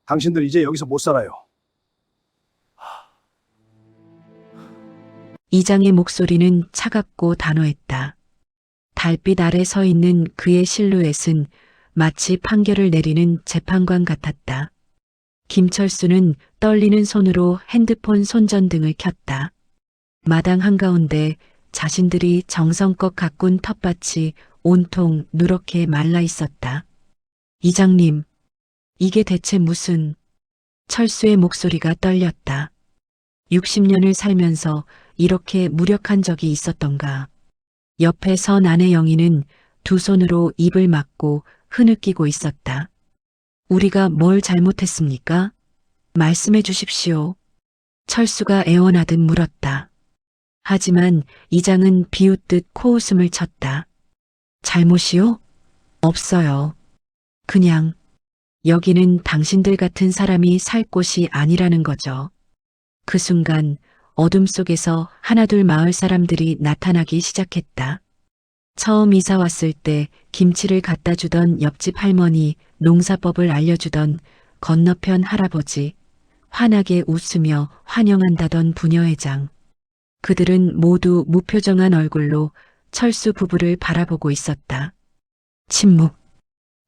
당신들 이제 여기서 못 살아요. 이장의 목소리는 차갑고 단호했다. 달빛 아래 서 있는 그의 실루엣은 마치 판결을 내리는 재판관 같았다. 김철수는 떨리는 손으로 핸드폰 손전등을 켰다. 마당 한가운데 자신들이 정성껏 가꾼 텃밭이 온통 누렇게 말라 있었다. 이장님, 이게 대체 무슨... 철수의 목소리가 떨렸다. 60년을 살면서 이렇게 무력한 적이 있었던가. 옆에 선 아내 영희는 두 손으로 입을 막고 흐느끼고 있었다. 우리가 뭘 잘못했습니까? 말씀해 주십시오. 철수가 애원하듯 물었다. 하지만 이장은 비웃듯 코웃음을 쳤다. 잘못이요? 없어요. 그냥 여기는 당신들 같은 사람이 살 곳이 아니라는 거죠. 그 순간 어둠 속에서 하나둘 마을 사람들이 나타나기 시작했다. 처음 이사 왔을 때 김치를 갖다 주던 옆집 할머니, 농사법을 알려주던 건너편 할아버지, 환하게 웃으며 환영한다던 부녀회장. 그들은 모두 무표정한 얼굴로 철수 부부를 바라보고 있었다. 침묵.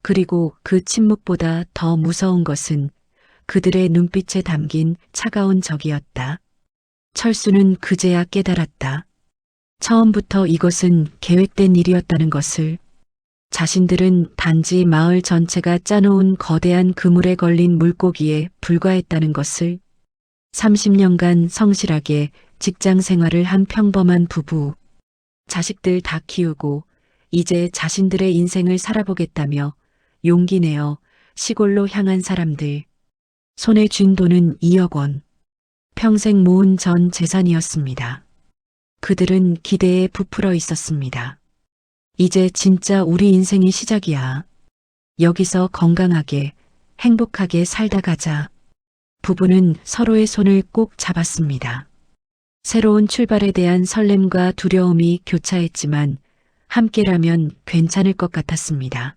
그리고 그 침묵보다 더 무서운 것은 그들의 눈빛에 담긴 차가운 적이었다. 철수는 그제야 깨달았다. 처음부터 이것은 계획된 일이었다는 것을. 자신들은 단지 마을 전체가 짜놓은 거대한 그물에 걸린 물고기에 불과했다는 것을. 30년간 성실하게 직장 생활을 한 평범한 부부. 자식들 다 키우고 이제 자신들의 인생을 살아보겠다며 용기 내어 시골로 향한 사람들. 손에 쥔 돈은 2억 원. 평생 모은 전 재산이었습니다. 그들은 기대에 부풀어 있었습니다. 이제 진짜 우리 인생이 시작이야. 여기서 건강하게, 행복하게 살다 가자. 부부는 서로의 손을 꼭 잡았습니다. 새로운 출발에 대한 설렘과 두려움이 교차했지만 함께라면 괜찮을 것 같았습니다.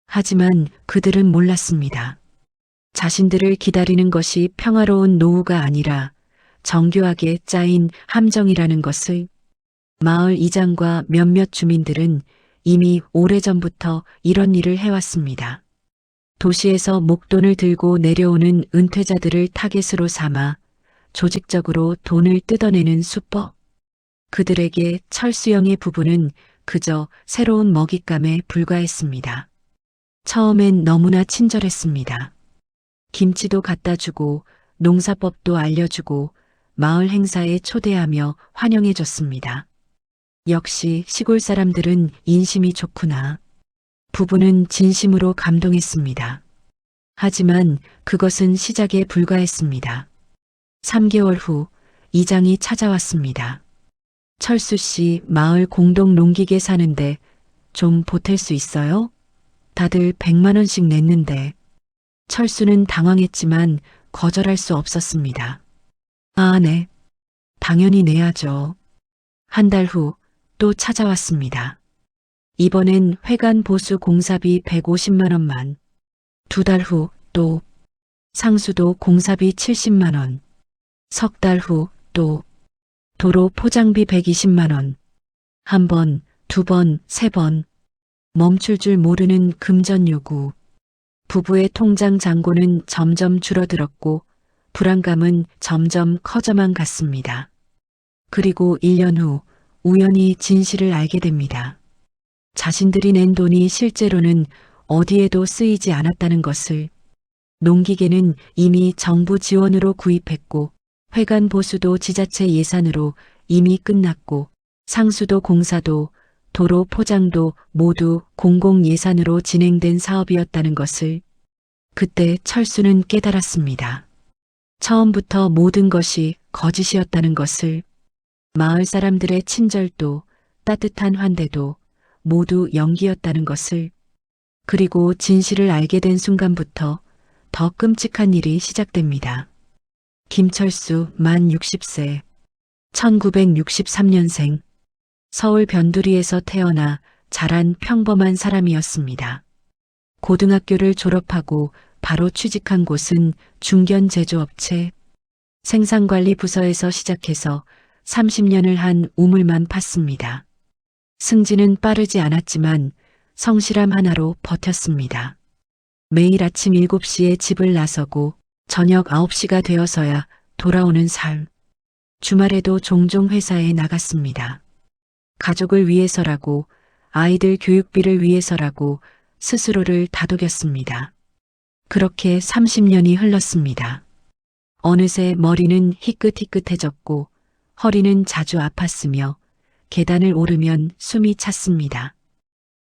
하지만 그들은 몰랐습니다. 자신들을 기다리는 것이 평화로운 노후가 아니라 정교하게 짜인 함정이라는 것을. 마을 이장과 몇몇 주민들은 이미 오래전부터 이런 일을 해왔습니다. 도시에서 목돈을 들고 내려오는 은퇴자들을 타겟으로 삼아 조직적으로 돈을 뜯어내는 수법. 그들에게 철수영의 부부는 그저 새로운 먹잇감에 불과했습니다. 처음엔 너무나 친절했습니다. 김치도 갖다 주고 농사법도 알려주고 마을 행사에 초대하며 환영해줬습니다. 역시 시골 사람들은 인심이 좋구나. 부부는 진심으로 감동했습니다. 하지만 그것은 시작에 불과했습니다. 3개월 후 이장이 찾아왔습니다. 철수 씨, 마을 공동 농기계 사는데 좀 보탤 수 있어요? 다들 100만 원씩 냈는데. 철수는 당황했지만 거절할 수 없었습니다. 아, 네. 당연히 내야죠. 한 달 후 또 찾아왔습니다. 이번엔 회관 보수 공사비 150만 원만. 2달 후 또 상수도 공사비 70만 원. 석 달 후 또 도로 포장비 120만 원. 한 번, 두 번, 세 번. 멈출 줄 모르는 금전 요구. 부부의 통장 잔고는 점점 줄어들었고 불안감은 점점 커져만 갔습니다. 그리고 1년 후 우연히 진실을 알게 됩니다. 자신들이 낸 돈이 실제로는 어디에도 쓰이지 않았다는 것을. 농기계는 이미 정부 지원으로 구입했고 회관 보수도 지자체 예산으로 이미 끝났고 상수도 공사도 도로 포장도 모두 공공 예산으로 진행된 사업이었다는 것을. 그때 철수는 깨달았습니다. 처음부터 모든 것이 거짓이었다는 것을. 마을 사람들의 친절도 따뜻한 환대도 모두 연기였다는 것을. 그리고 진실을 알게 된 순간부터 더 끔찍한 일이 시작됩니다. 김철수 만 60세, 1963년생, 서울 변두리에서 태어나 자란 평범한 사람이었습니다. 고등학교를 졸업하고 바로 취직한 곳은 중견 제조업체 생산관리 부서에서 시작해서 30년을 한 우물만 팠습니다. 승진은 빠르지 않았지만 성실함 하나로 버텼습니다. 매일 아침 7시에 집을 나서고 저녁 9시가 되어서야 돌아오는 삶. 주말에도 종종 회사에 나갔습니다. 가족을 위해서라고, 아이들 교육비를 위해서라고 스스로를 다독였습니다. 그렇게 30년이 흘렀습니다. 어느새 머리는 희끗희끗해졌고 허리는 자주 아팠으며 계단을 오르면 숨이 찼습니다.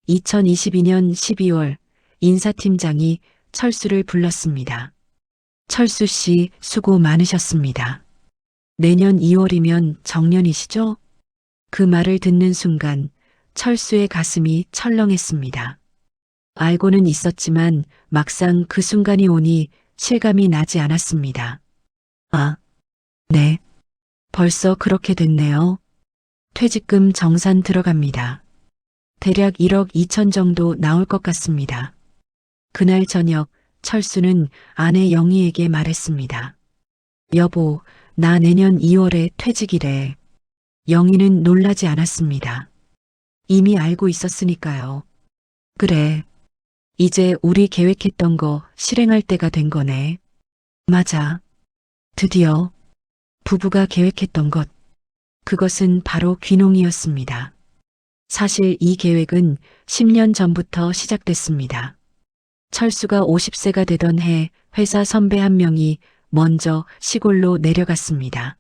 2022년 12월 인사팀장이 철수를 불렀습니다. 철수 씨 수고 많으셨습니다. 내년 2월이면 정년이시죠? 그 말을 듣는 순간 철수의 가슴이 철렁했습니다. 알고는 있었지만 막상 그 순간이 오니 실감이 나지 않았습니다. 아, 네. 벌써 그렇게 됐네요. 퇴직금 정산 들어갑니다. 대략 1억 2천 정도 나올 것 같습니다. 그날 저녁 철수는 아내 영희에게 말했습니다. 여보, 나 내년 2월에 퇴직이래. 영희는 놀라지 않았습니다. 이미 알고 있었으니까요. 그래. 이제 우리 계획했던 거 실행할 때가 된 거네. 맞아. 드디어 부부가 계획했던 것. 그것은 바로 귀농이었습니다. 사실 이 계획은 10년 전부터 시작됐습니다. 철수가 50세가 되던 해 회사 선배 한 명이 먼저 시골로 내려갔습니다.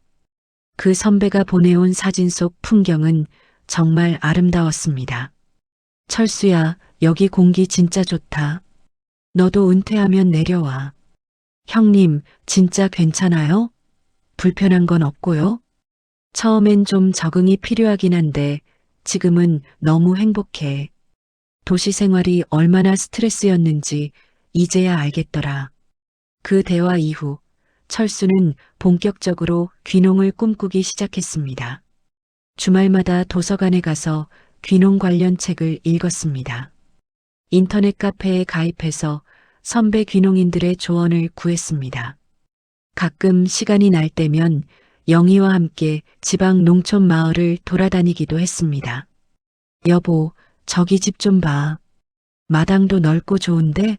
그 선배가 보내온 사진 속 풍경은 정말 아름다웠습니다. 철수야, 여기 공기 진짜 좋다. 너도 은퇴하면 내려와. 형님, 진짜 괜찮아요? 불편한 건 없고요? 처음엔 좀 적응이 필요하긴 한데 지금은 너무 행복해. 도시 생활이 얼마나 스트레스였는지 이제야 알겠더라. 그 대화 이후 철수는 본격적으로 귀농을 꿈꾸기 시작했습니다. 주말마다 도서관에 가서 귀농 관련 책을 읽었습니다. 인터넷 카페에 가입해서 선배 귀농인들의 조언을 구했습니다. 가끔 시간이 날 때면 영희와 함께 지방 농촌 마을을 돌아다니기도 했습니다. 여보, 저기 집 좀 봐. 마당도 넓고 좋은데?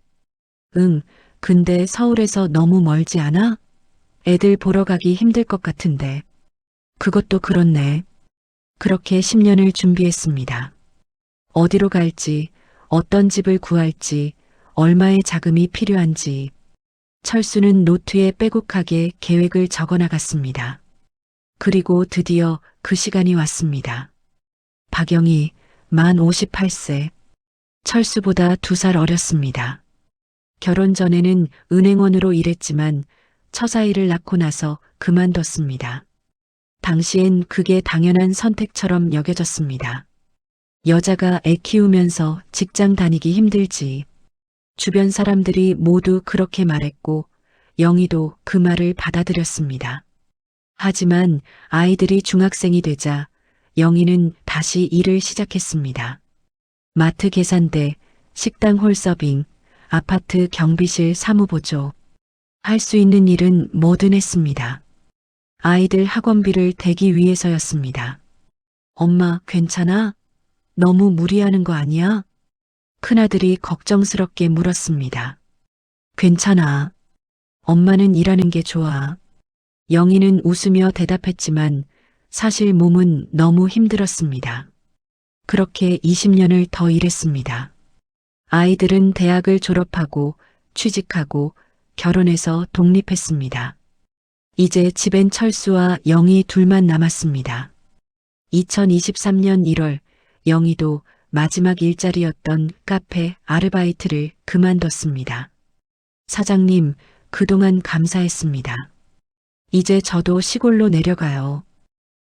응, 근데 서울에서 너무 멀지 않아? 애들 보러 가기 힘들 것 같은데. 그것도 그렇네. 그렇게 10년을 준비했습니다. 어디로 갈지, 어떤 집을 구할지, 얼마의 자금이 필요한지. 철수는 노트에 빼곡하게 계획을 적어 나갔습니다. 그리고 드디어 그 시간이 왔습니다. 박영희, 만 58세. 철수보다 2살 어렸습니다. 결혼 전에는 은행원으로 일했지만 처자일을 낳고 나서 그만뒀습니다. 당시엔 그게 당연한 선택처럼 여겨졌습니다. 여자가 애 키우면서 직장 다니기 힘들지. 주변 사람들이 모두 그렇게 말했고 영희도 그 말을 받아들였습니다. 하지만 아이들이 중학생이 되자 영희는 다시 일을 시작했습니다. 마트 계산대, 식당 홀서빙, 아파트 경비실 사무보조. 할 수 있는 일은 뭐든 했습니다. 아이들 학원비를 대기 위해서였습니다. 엄마, 괜찮아? 너무 무리하는 거 아니야? 큰아들이 걱정스럽게 물었습니다. 괜찮아. 엄마는 일하는 게 좋아. 영희는 웃으며 대답했지만 사실 몸은 너무 힘들었습니다. 그렇게 20년을 더 일했습니다. 아이들은 대학을 졸업하고 취직하고 결혼해서 독립했습니다. 이제 집엔 철수와 영희 둘만 남았습니다. 2023년 1월 영희도 마지막 일자리였던 카페 아르바이트를 그만뒀습니다. 사장님, 그동안 감사했습니다. 이제 저도 시골로 내려가요.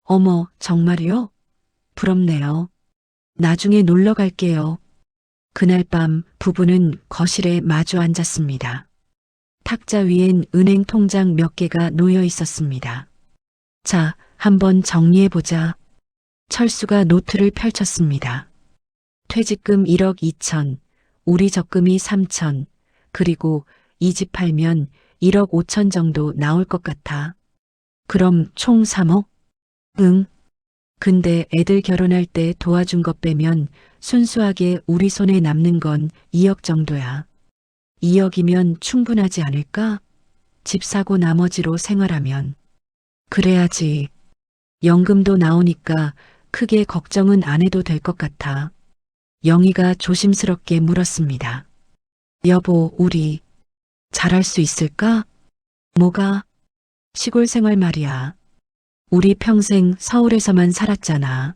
어머, 정말요? 부럽네요. 나중에 놀러 갈게요. 그날 밤 부부는 거실에 마주 앉았습니다. 탁자 위엔 은행 통장 몇 개가 놓여 있었습니다. 자, 한번 정리해보자. 철수가 노트를 펼쳤습니다. 퇴직금 1억 2천, 우리 적금이 3천, 그리고 이 집 팔면 1억 5천 정도 나올 것 같아. 그럼 총 3억? 응. 근데 애들 결혼할 때 도와준 것 빼면 순수하게 우리 손에 남는 건 2억 정도야. 2억이면 충분하지 않을까? 집 사고 나머지로 생활하면. 그래야지. 연금도 나오니까 크게 걱정은 안 해도 될 것 같아. 영희가 조심스럽게 물었습니다. 여보, 우리 잘할 수 있을까? 뭐가? 시골 생활 말이야. 우리 평생 서울에서만 살았잖아.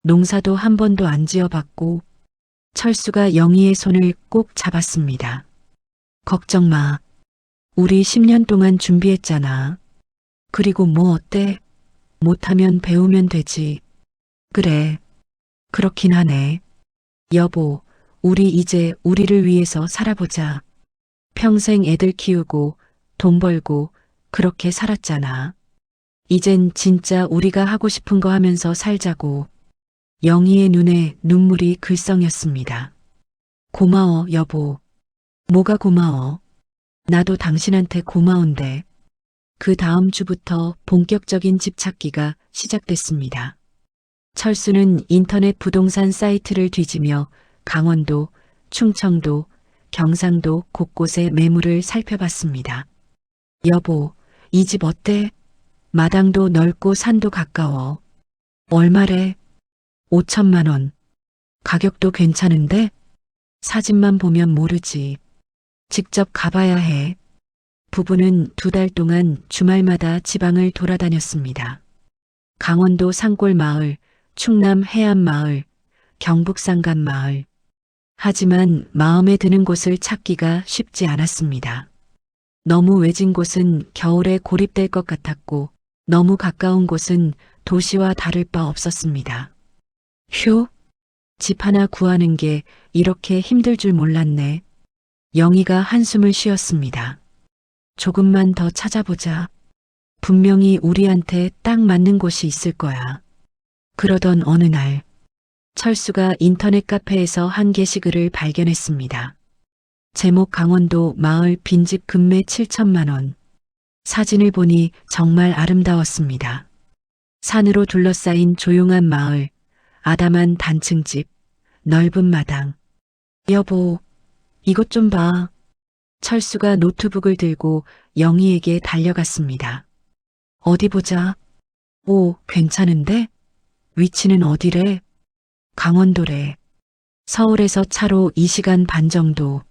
농사도 한 번도 안 지어봤고. 철수가 영희의 손을 꼭 잡았습니다. 걱정 마. 우리 10년 동안 준비했잖아. 그리고 뭐 어때? 못하면 배우면 되지. 그래. 그렇긴 하네. 여보, 우리 이제 우리를 위해서 살아보자. 평생 애들 키우고 돈 벌고 그렇게 살았잖아. 이젠 진짜 우리가 하고 싶은 거 하면서 살자고. 영희의 눈에 눈물이 글썽였습니다. 고마워, 여보. 뭐가 고마워? 나도 당신한테 고마운데. 그 다음 주부터 본격적인 집 찾기가 시작됐습니다. 철수는 인터넷 부동산 사이트를 뒤지며 강원도, 충청도, 경상도 곳곳의 매물을 살펴봤습니다. 여보, 이 집 어때? 마당도 넓고 산도 가까워. 얼마래? 5천만 원. 가격도 괜찮은데? 사진만 보면 모르지. 직접 가봐야 해. 부부는 2달 동안 주말마다 지방을 돌아다녔습니다. 강원도 산골 마을, 충남 해안 마을, 경북 산간 마을. 하지만 마음에 드는 곳을 찾기가 쉽지 않았습니다. 너무 외진 곳은 겨울에 고립될 것 같았고 너무 가까운 곳은 도시와 다를 바 없었습니다. 휴, 집 하나 구하는 게 이렇게 힘들 줄 몰랐네. 영희가 한숨을 쉬었습니다. 조금만 더 찾아보자. 분명히 우리한테 딱 맞는 곳이 있을 거야. 그러던 어느 날, 철수가 인터넷 카페에서 한 게시글을 발견했습니다. 제목 강원도 마을 빈집 금매 7천만 원. 사진을 보니 정말 아름다웠습니다. 산으로 둘러싸인 조용한 마을, 아담한 단층집, 넓은 마당. 여보, 이것 좀 봐. 철수가 노트북을 들고 영희에게 달려갔습니다. 어디 보자. 오, 괜찮은데? 위치는 어디래? 강원도래. 서울에서 차로 2시간 반 정도.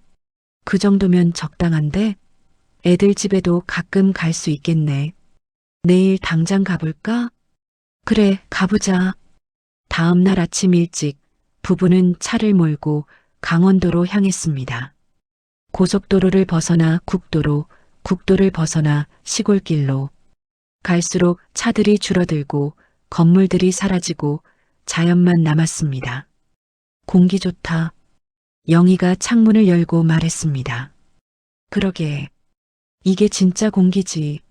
그 정도면 적당한데? 애들 집에도 가끔 갈 수 있겠네. 내일 당장 가볼까? 그래, 가보자. 다음 날 아침 일찍 부부는 차를 몰고 강원도로 향했습니다. 고속도로를 벗어나 국도로, 국도를 벗어나 시골길로. 갈수록 차들이 줄어들고 건물들이 사라지고 자연만 남았습니다. 공기 좋다. 영희가 창문을 열고 말했습니다. 그러게. 이게 진짜 공기지.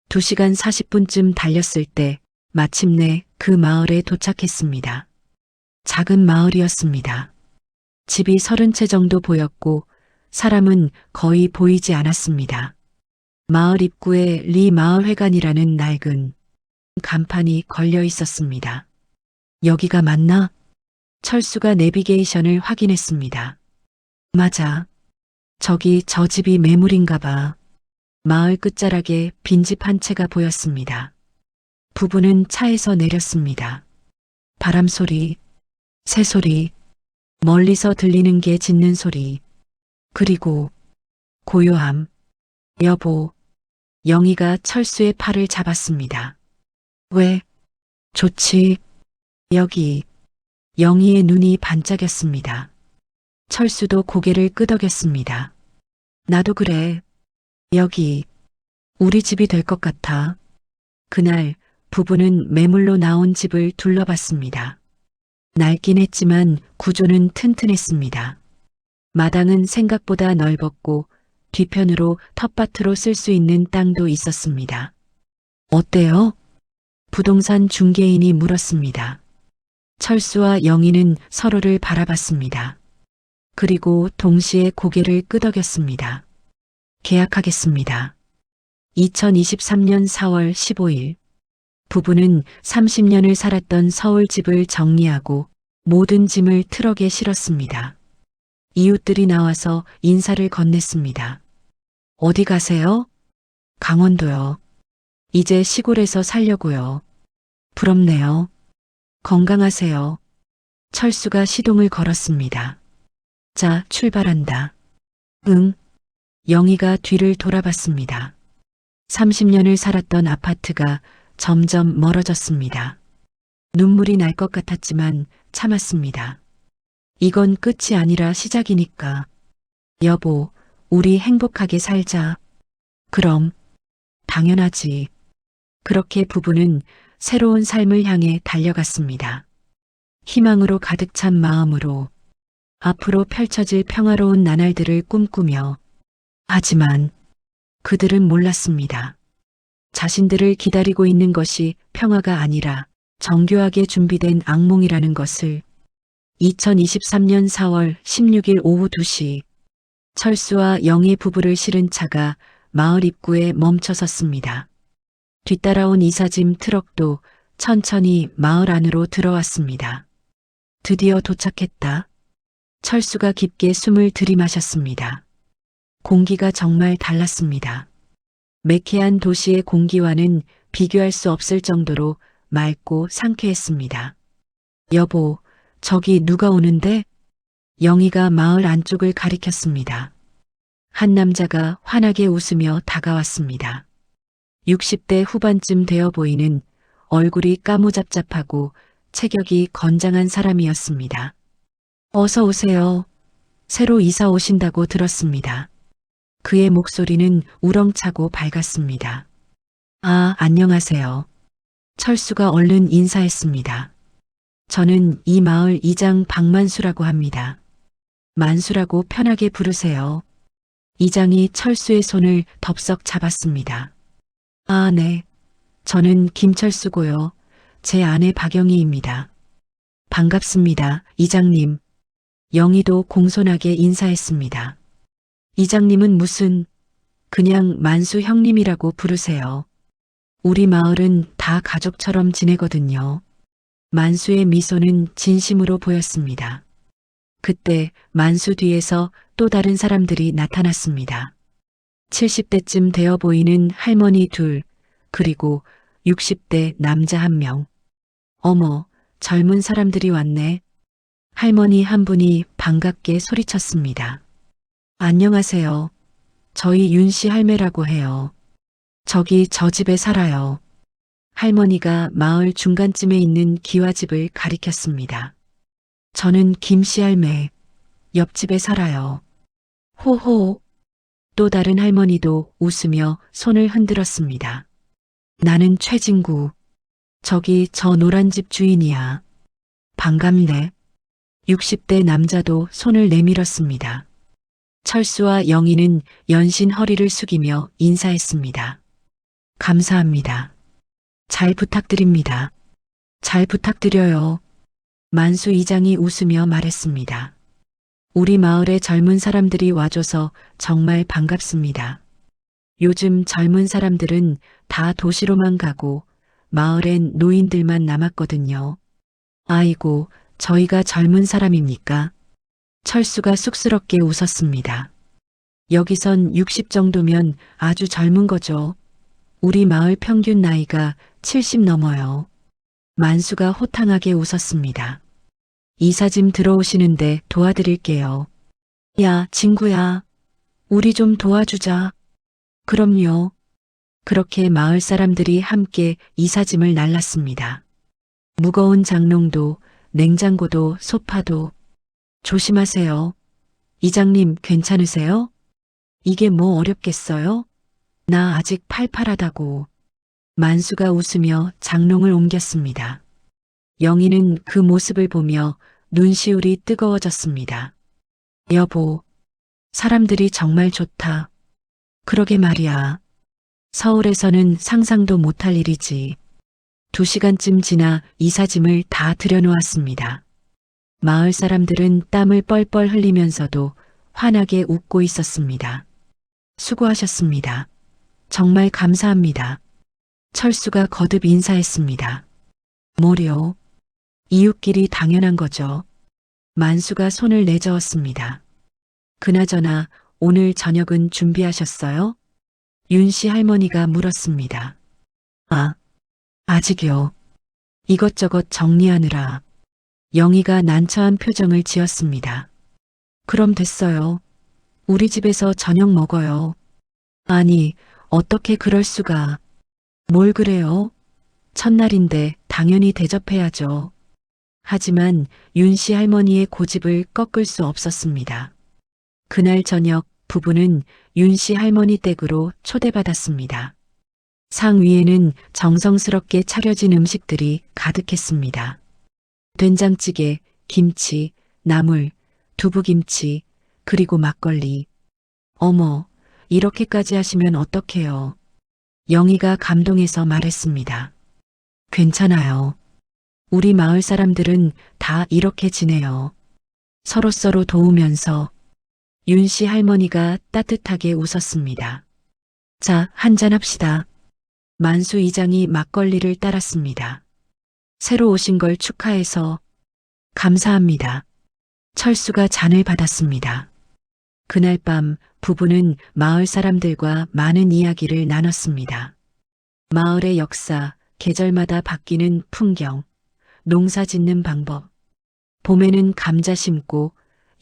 2시간 40분쯤 달렸을 때 마침내 그 마을에 도착했습니다. 작은 마을이었습니다. 집이 30채 정도 보였고 사람은 거의 보이지 않았습니다. 마을 입구에 리 마을회관이라는 낡은 간판이 걸려 있었습니다. 여기가 맞나? 철수가 내비게이션을 확인했습니다. 맞아. 저기 저 집이 매물인가 봐. 마을 끝자락에 빈집 한 채가 보였습니다. 부부는 차에서 내렸습니다. 바람 소리, 새 소리, 멀리서 들리는 개 짖는 소리, 그리고 고요함. 여보, 영희가 철수의 팔을 잡았습니다. 왜? 좋지. 여기. 영희의 눈이 반짝였습니다. 철수도 고개를 끄덕였습니다. 나도 그래. 여기. 우리 집이 될 것 같아. 그날 부부는 매물로 나온 집을 둘러봤습니다. 낡긴 했지만 구조는 튼튼했습니다. 마당은 생각보다 넓었고 뒤편으로 텃밭으로 쓸 수 있는 땅도 있었습니다. 어때요? 부동산 중개인이 물었습니다. 철수와 영희는 서로를 바라봤습니다. 그리고 동시에 고개를 끄덕였습니다. 계약하겠습니다. 2023년 4월 15일 부부는 30년을 살았던 서울집을 정리하고 모든 짐을 트럭에 실었습니다. 이웃들이 나와서 인사를 건넸습니다. 어디 가세요? 강원도요. 이제 시골에서 살려고요. 부럽네요. 건강하세요. 철수가 시동을 걸었습니다. 자, 출발한다. 응. 영희가 뒤를 돌아봤습니다. 30년을 살았던 아파트가 점점 멀어졌습니다. 눈물이 날 것 같았지만 참았습니다. 이건 끝이 아니라 시작이니까. 여보, 우리 행복하게 살자. 그럼, 당연하지. 그렇게 부부는 새로운 삶을 향해 달려갔습니다. 희망으로 가득 찬 마음으로 앞으로 펼쳐질 평화로운 나날들을 꿈꾸며. 하지만 그들은 몰랐습니다. 자신들을 기다리고 있는 것이 평화가 아니라 정교하게 준비된 악몽이라는 것을. 2023년 4월 16일 오후 2시 철수와 영희 부부를 실은 차가 마을 입구에 멈춰 섰습니다. 뒤따라온 이사짐 트럭도 천천히 마을 안으로 들어왔습니다. 드디어 도착했다. 철수가 깊게 숨을 들이마셨습니다. 공기가 정말 달랐습니다. 매캐한 도시의 공기와는 비교할 수 없을 정도로 맑고 상쾌했습니다. 여보, 저기 누가 오는데? 영희가 마을 안쪽을 가리켰습니다. 한 남자가 환하게 웃으며 다가왔습니다. 60대 후반쯤 되어 보이는 얼굴이 까무잡잡하고 체격이 건장한 사람이었습니다. 어서 오세요. 새로 이사 오신다고 들었습니다. 그의 목소리는 우렁차고 밝았습니다. 아, 안녕하세요. 철수가 얼른 인사했습니다. 저는 이 마을 이장 박만수라고 합니다. 만수라고 편하게 부르세요. 이장이 철수의 손을 덥석 잡았습니다. 아, 네. 저는 김철수고요. 제 아내 박영희입니다. 반갑습니다, 이장님. 영희도 공손하게 인사했습니다. 이장님은 무슨, 그냥 만수 형님이라고 부르세요. 우리 마을은 다 가족처럼 지내거든요. 만수의 미소는 진심으로 보였습니다. 그때 만수 뒤에서 또 다른 사람들이 나타났습니다. 70대쯤 되어 보이는 할머니 둘, 그리고 60대 남자 한 명. 어머, 젊은 사람들이 왔네. 할머니 한 분이 반갑게 소리쳤습니다. 안녕하세요. 저희 윤씨 할매라고 해요. 저기 저 집에 살아요. 할머니가 마을 중간쯤에 있는 기와집을 가리켰습니다. 저는 김씨 할매, 옆집에 살아요. 호호. 또 다른 할머니도 웃으며 손을 흔들었습니다. 나는 최진구. 저기 저 노란 집 주인이야. 반갑네. 60대 남자도 손을 내밀었습니다. 철수와 영희는 연신 허리를 숙이며 인사했습니다. 감사합니다. 잘 부탁드립니다. 잘 부탁드려요. 만수 이장이 웃으며 말했습니다. 우리 마을에 젊은 사람들이 와줘서 정말 반갑습니다. 요즘 젊은 사람들은 다 도시로만 가고 마을엔 노인들만 남았거든요. 아이고, 저희가 젊은 사람입니까? 철수가 쑥스럽게 웃었습니다. 여기선 60 정도면 아주 젊은 거죠. 우리 마을 평균 나이가 70 넘어요. 만수가 호탕하게 웃었습니다. 이사짐 들어오시는데 도와드릴게요. 야, 친구야. 우리 좀 도와주자. 그럼요. 그렇게 마을 사람들이 함께 이사짐을 날랐습니다. 무거운 장롱도, 냉장고도, 소파도. 조심하세요. 이장님 괜찮으세요? 이게 뭐 어렵겠어요? 나 아직 팔팔하다고. 만수가 웃으며 장롱을 옮겼습니다. 영희는 그 모습을 보며 눈시울이 뜨거워졌습니다. 여보, 사람들이 정말 좋다. 그러게 말이야. 서울에서는 상상도 못할 일이지. 2시간쯤 지나 이사짐을 다 들여놓았습니다. 마을 사람들은 땀을 뻘뻘 흘리면서도 환하게 웃고 있었습니다. 수고하셨습니다. 정말 감사합니다. 철수가 거듭 인사했습니다. 뭐려? 이웃끼리 당연한 거죠. 만수가 손을 내저었습니다. 그나저나 오늘 저녁은 준비하셨어요? 윤씨 할머니가 물었습니다. 아, 아직요. 이것저것 정리하느라. 영희가 난처한 표정을 지었습니다. 그럼 됐어요. 우리 집에서 저녁 먹어요. 아니, 어떻게 그럴 수가. 뭘 그래요? 첫날인데 당연히 대접해야죠. 하지만 윤씨 할머니의 고집을 꺾을 수 없었습니다. 그날 저녁 부부는 윤씨 할머니 댁으로 초대받았습니다. 상 위에는 정성스럽게 차려진 음식들이 가득했습니다. 된장찌개, 김치, 나물, 두부김치, 그리고 막걸리. 어머, 이렇게까지 하시면 어떡해요. 영희가 감동해서 말했습니다. 괜찮아요. 우리 마을 사람들은 다 이렇게 지내요. 서로서로 도우면서. 윤씨 할머니가 따뜻하게 웃었습니다. 자, 한잔 합시다. 만수 이장이 막걸리를 따랐습니다. 새로 오신 걸 축하해서. 감사합니다. 철수가 잔을 받았습니다. 그날 밤 부부는 마을 사람들과 많은 이야기를 나눴습니다. 마을의 역사, 계절마다 바뀌는 풍경, 농사 짓는 방법. 봄에는 감자 심고,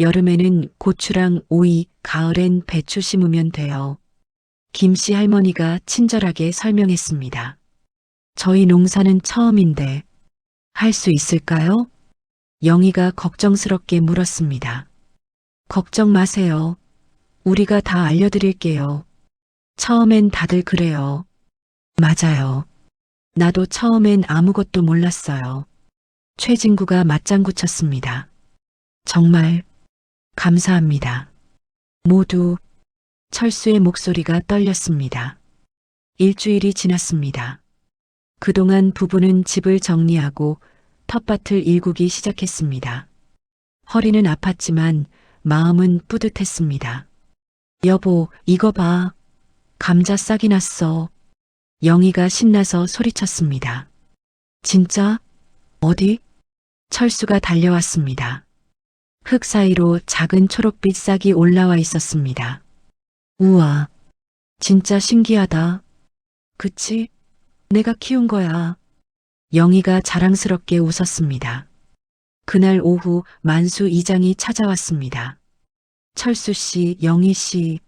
여름에는 고추랑 오이, 가을엔 배추 심으면 돼요. 김씨 할머니가 친절하게 설명했습니다. 저희 농사는 처음인데 할 수 있을까요? 영희가 걱정스럽게 물었습니다. 걱정 마세요. 우리가 다 알려드릴게요. 처음엔 다들 그래요. 맞아요. 나도 처음엔 아무것도 몰랐어요. 최진구가 맞장구 쳤습니다. 정말 감사합니다. 모두. 철수의 목소리가 떨렸습니다. 일주일이 지났습니다. 그동안 부부는 집을 정리하고 텃밭을 일구기 시작했습니다. 허리는 아팠지만 마음은 뿌듯했습니다. 여보, 이거 봐. 감자 싹이 났어. 영희가 신나서 소리쳤습니다. 진짜? 어디? 철수가 달려왔습니다. 흙 사이로 작은 초록빛 싹이 올라와 있었습니다. 우와, 진짜 신기하다. 그치? 내가 키운 거야. 영희가 자랑스럽게 웃었습니다. 그날 오후 만수 이장이 찾아왔습니다. 철수 씨, 영희 씨,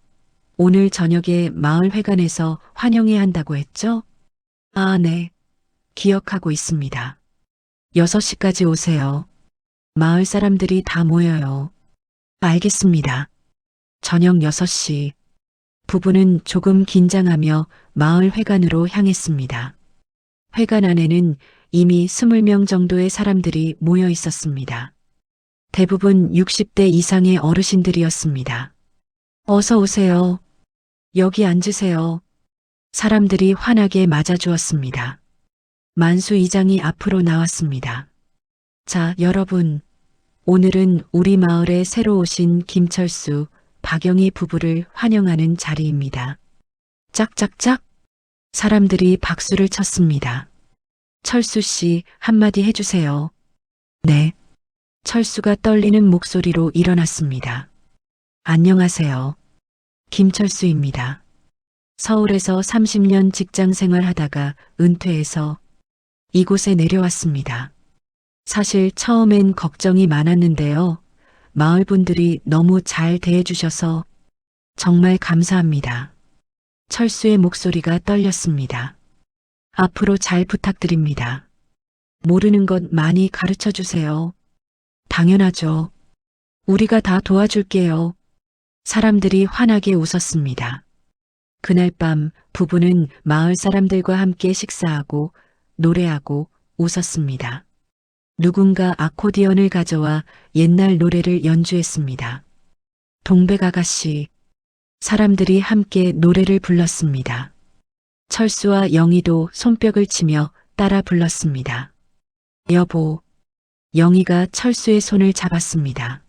오늘 저녁에 마을 회관에서 환영해야 한다고 했죠? 아, 네. 기억하고 있습니다. 6시까지 오세요. 마을 사람들이 다 모여요. 알겠습니다. 저녁 6시. 부부는 조금 긴장하며 마을 회관으로 향했습니다. 회관 안에는 이미 20명 정도의 사람들이 모여 있었습니다. 대부분 60대 이상의 어르신들이었습니다. 어서 오세요. 여기 앉으세요. 사람들이 환하게 맞아주었습니다. 만수 이장이 앞으로 나왔습니다. 자, 여러분. 오늘은 우리 마을에 새로 오신 김철수, 박영희 부부를 환영하는 자리입니다. 짝짝짝. 사람들이 박수를 쳤습니다. 철수 씨, 한마디 해주세요. 네. 철수가 떨리는 목소리로 일어났습니다. 안녕하세요. 김철수입니다. 서울에서 30년 직장 생활하다가 은퇴해서 이곳에 내려왔습니다. 사실 처음엔 걱정이 많았는데요. 마을 분들이 너무 잘 대해주셔서 정말 감사합니다. 철수의 목소리가 떨렸습니다. 앞으로 잘 부탁드립니다. 모르는 것 많이 가르쳐 주세요. 당연하죠. 우리가 다 도와줄게요. 사람들이 환하게 웃었습니다. 그날 밤 부부는 마을 사람들과 함께 식사하고 노래하고 웃었습니다. 누군가 아코디언을 가져와 옛날 노래를 연주했습니다. 동백아가씨. 사람들이 함께 노래를 불렀습니다. 철수와 영희도 손뼉을 치며 따라 불렀습니다. 여보. 영희가 철수의 손을 잡았습니다.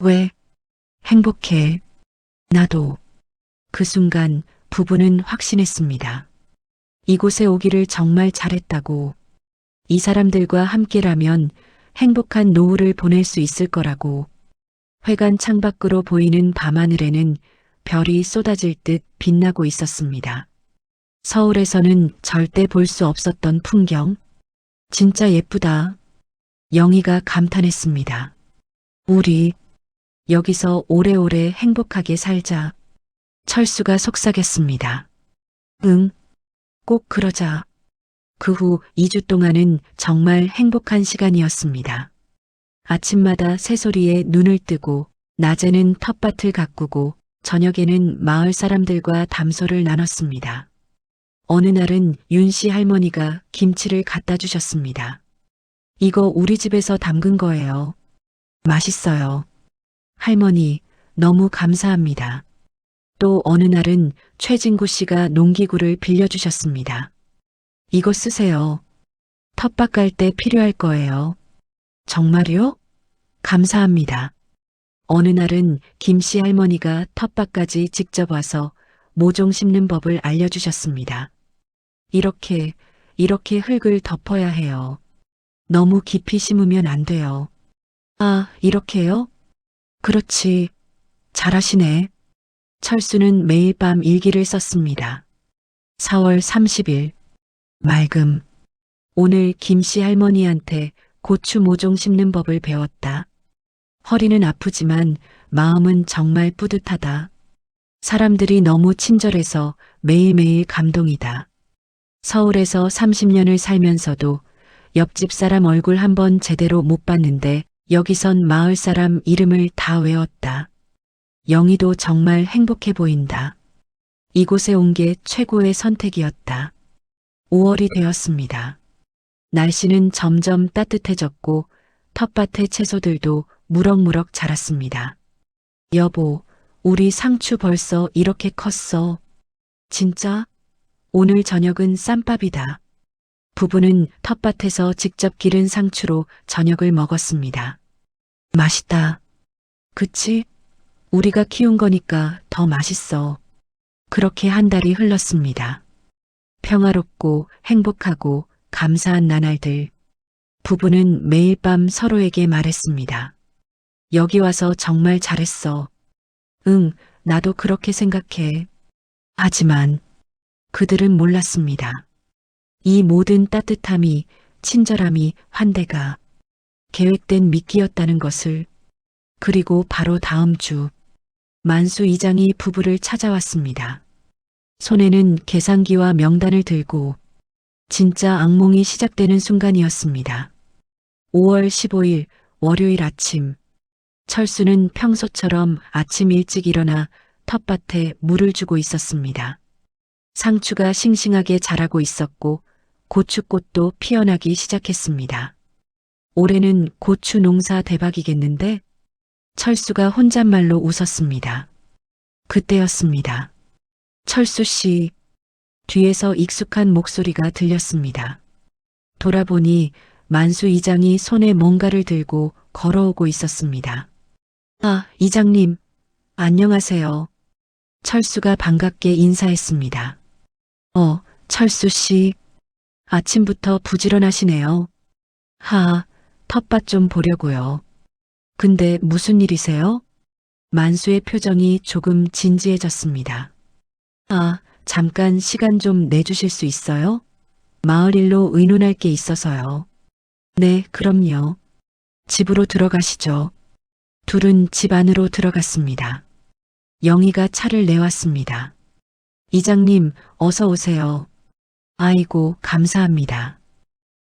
왜? 행복해. 나도. 그 순간 부부는 확신했습니다. 이곳에 오기를 정말 잘했다고. 이 사람들과 함께라면 행복한 노후를 보낼 수 있을 거라고. 회관 창밖으로 보이는 밤하늘에는 별이 쏟아질 듯 빛나고 있었습니다. 서울에서는 절대 볼 수 없었던 풍경. 진짜 예쁘다. 영희가 감탄했습니다. 우리 여기서 오래오래 행복하게 살자. 철수가 속삭였습니다. 응, 꼭 그러자. 그 후 2주 동안은 정말 행복한 시간이었습니다. 아침마다 새소리에 눈을 뜨고, 낮에는 텃밭을 가꾸고, 저녁에는 마을 사람들과 담소를 나눴습니다. 어느 날은 윤씨 할머니가 김치를 갖다 주셨습니다. 이거 우리 집에서 담근 거예요. 맛있어요. 할머니, 너무 감사합니다. 또 어느 날은 최진구 씨가 농기구를 빌려주셨습니다. 이거 쓰세요. 텃밭 갈 때 필요할 거예요. 정말요? 감사합니다. 어느 날은 김씨 할머니가 텃밭까지 직접 와서 모종 심는 법을 알려주셨습니다. 이렇게 흙을 덮어야 해요. 너무 깊이 심으면 안 돼요. 아, 이렇게요? 그렇지. 잘하시네. 철수는 매일 밤 일기를 썼습니다. 4월 30일. 맑음. 오늘 김씨 할머니한테 고추 모종 심는 법을 배웠다. 허리는 아프지만 마음은 정말 뿌듯하다. 사람들이 너무 친절해서 매일매일 감동이다. 서울에서 30년을 살면서도 옆집 사람 얼굴 한번 제대로 못 봤는데 여기선 마을 사람 이름을 다 외웠다. 영희도 정말 행복해 보인다. 이곳에 온 게 최고의 선택이었다. 5월이 되었습니다. 날씨는 점점 따뜻해졌고 텃밭의 채소들도 무럭무럭 자랐습니다. 여보, 우리 상추 벌써 이렇게 컸어. 진짜? 오늘 저녁은 쌈밥이다. 부부는 텃밭에서 직접 기른 상추로 저녁을 먹었습니다. 맛있다. 그치? 우리가 키운 거니까 더 맛있어. 그렇게 한 달이 흘렀습니다. 평화롭고 행복하고 감사한 나날들. 부부는 매일 밤 서로에게 말했습니다. 여기 와서 정말 잘했어. 응, 나도 그렇게 생각해. 하지만 그들은 몰랐습니다. 이 모든 따뜻함이, 친절함이, 환대가 계획된 미끼였다는 것을. 그리고 바로 다음 주 만수 이장이 부부를 찾아왔습니다. 손에는 계산기와 명단을 들고 진짜 악몽이 시작되는 순간이었습니다. 5월 15일 월요일 아침. 철수는 평소처럼 아침 일찍 일어나 텃밭에 물을 주고 있었습니다. 상추가 싱싱하게 자라고 있었고 고추꽃도 피어나기 시작했습니다. 올해는 고추 농사 대박이겠는데? 철수가 혼잣말로 웃었습니다. 그때였습니다. 철수 씨, 뒤에서 익숙한 목소리가 들렸습니다. 돌아보니 만수 이장이 손에 뭔가를 들고 걸어오고 있었습니다. 아, 이장님, 안녕하세요. 철수가 반갑게 인사했습니다. 철수 씨, 아침부터 부지런하시네요. 텃밭 좀 보려고요. 근데 무슨 일이세요? 만수의 표정이 조금 진지해졌습니다. 잠깐 시간 좀 내주실 수 있어요? 마을 일로 의논할 게 있어서요. 네, 그럼요. 집으로 들어가시죠. 둘은 집 안으로 들어갔습니다. 영희가 차를 내왔습니다. 이장님, 어서 오세요. 아이고, 감사합니다.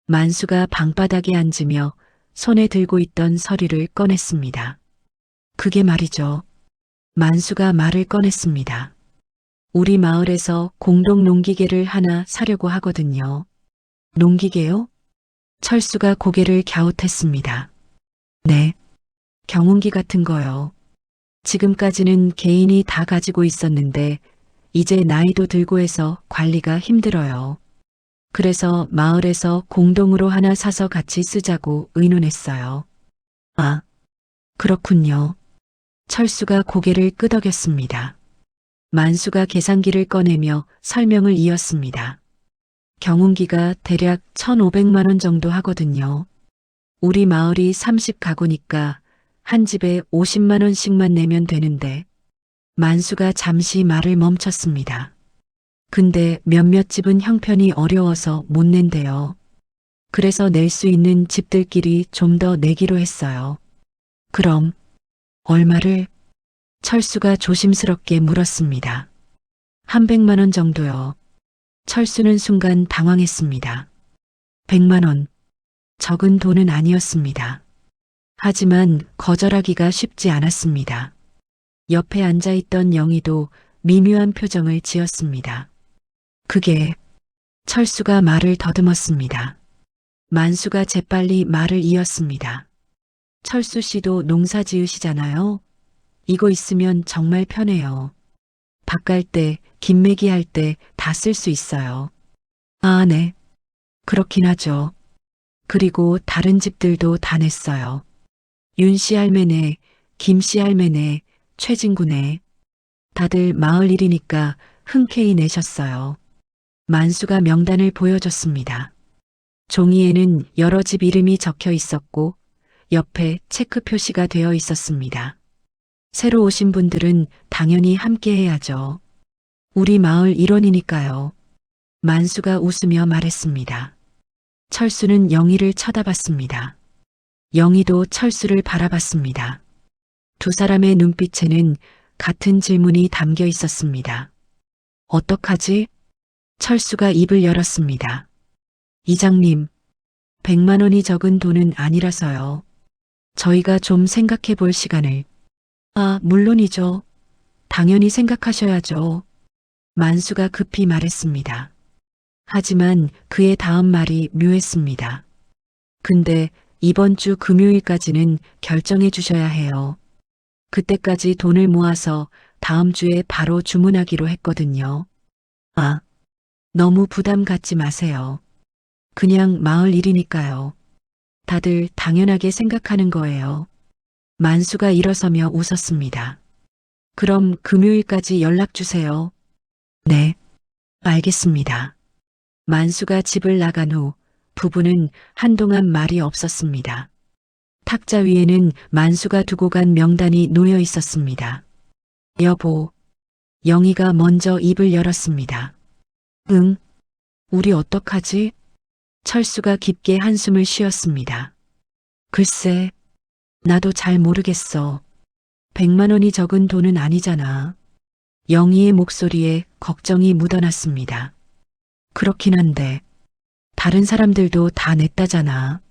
만수가 방바닥에 앉으며 손에 들고 있던 서류를 꺼냈습니다. 그게 말이죠. 만수가 말을 꺼냈습니다. 우리 마을에서 공동 농기계를 하나 사려고 하거든요. 농기계요? 철수가 고개를 갸웃했습니다. 네. 경운기 같은 거요. 지금까지는 개인이 다 가지고 있었는데 이제 나이도 들고 해서 관리가 힘들어요. 그래서 마을에서 공동으로 하나 사서 같이 쓰자고 의논했어요. 아, 그렇군요. 철수가 고개를 끄덕였습니다. 만수가 계산기를 꺼내며 설명을 이었습니다. 경운기가 대략 1,500만 원 정도 하거든요. 우리 마을이 30가구니까 한 집에 50만 원씩만 내면 되는데. 만수가 잠시 말을 멈췄습니다. 근데 몇몇 집은 형편이 어려워서 못 낸대요. 그래서 낼 수 있는 집들끼리 좀 더 내기로 했어요. 그럼 얼마를? 철수가 조심스럽게 물었습니다. 한 100만 원 정도요. 철수는 순간 당황했습니다. 100만 원. 적은 돈은 아니었습니다. 하지만 거절하기가 쉽지 않았습니다. 옆에 앉아있던 영희도 미묘한 표정을 지었습니다. 그게. 철수가 말을 더듬었습니다. 만수가 재빨리 말을 이었습니다. 철수 씨도 농사 지으시잖아요. 이거 있으면 정말 편해요. 밥 갈 때, 김매기 할 때 다 쓸 수 있어요. 아, 네. 그렇긴 하죠. 그리고 다른 집들도 다 냈어요. 윤씨 할매네, 김씨 할매네, 최진구네. 다들 마을 일이니까 흔쾌히 내셨어요. 만수가 명단을 보여줬습니다. 종이에는 여러 집 이름이 적혀 있었고 옆에 체크 표시가 되어 있었습니다. 새로 오신 분들은 당연히 함께 해야죠. 우리 마을 일원이니까요. 만수가 웃으며 말했습니다. 철수는 영희를 쳐다봤습니다. 영희도 철수를 바라봤습니다. 두 사람의 눈빛에는 같은 질문이 담겨 있었습니다. 어떡하지? 철수가 입을 열었습니다. 이장님, 100만 원이 적은 돈은 아니라서요. 저희가 좀 생각해 볼 시간을. 아, 물론이죠. 당연히 생각하셔야죠. 만수가 급히 말했습니다. 하지만 그의 다음 말이 묘했습니다. 근데 이번 주 금요일까지는 결정해 주셔야 해요. 그때까지 돈을 모아서 다음 주에 바로 주문하기로 했거든요. 아, 너무 부담 갖지 마세요. 그냥 마을 일이니까요. 다들 당연하게 생각하는 거예요. 만수가 일어서며 웃었습니다. 그럼 금요일까지 연락 주세요. 네, 알겠습니다. 만수가 집을 나간 후 부부는 한동안 말이 없었습니다. 탁자 위에는 만수가 두고 간 명단이 놓여 있었습니다. 여보, 영희가 먼저 입을 열었습니다. 응, 우리 어떡하지? 철수가 깊게 한숨을 쉬었습니다. 글쎄, 나도 잘 모르겠어. 100만 원이 적은 돈은 아니잖아. 영희의 목소리에 걱정이 묻어났습니다. 그렇긴 한데, 다른 사람들도 다 냈다잖아.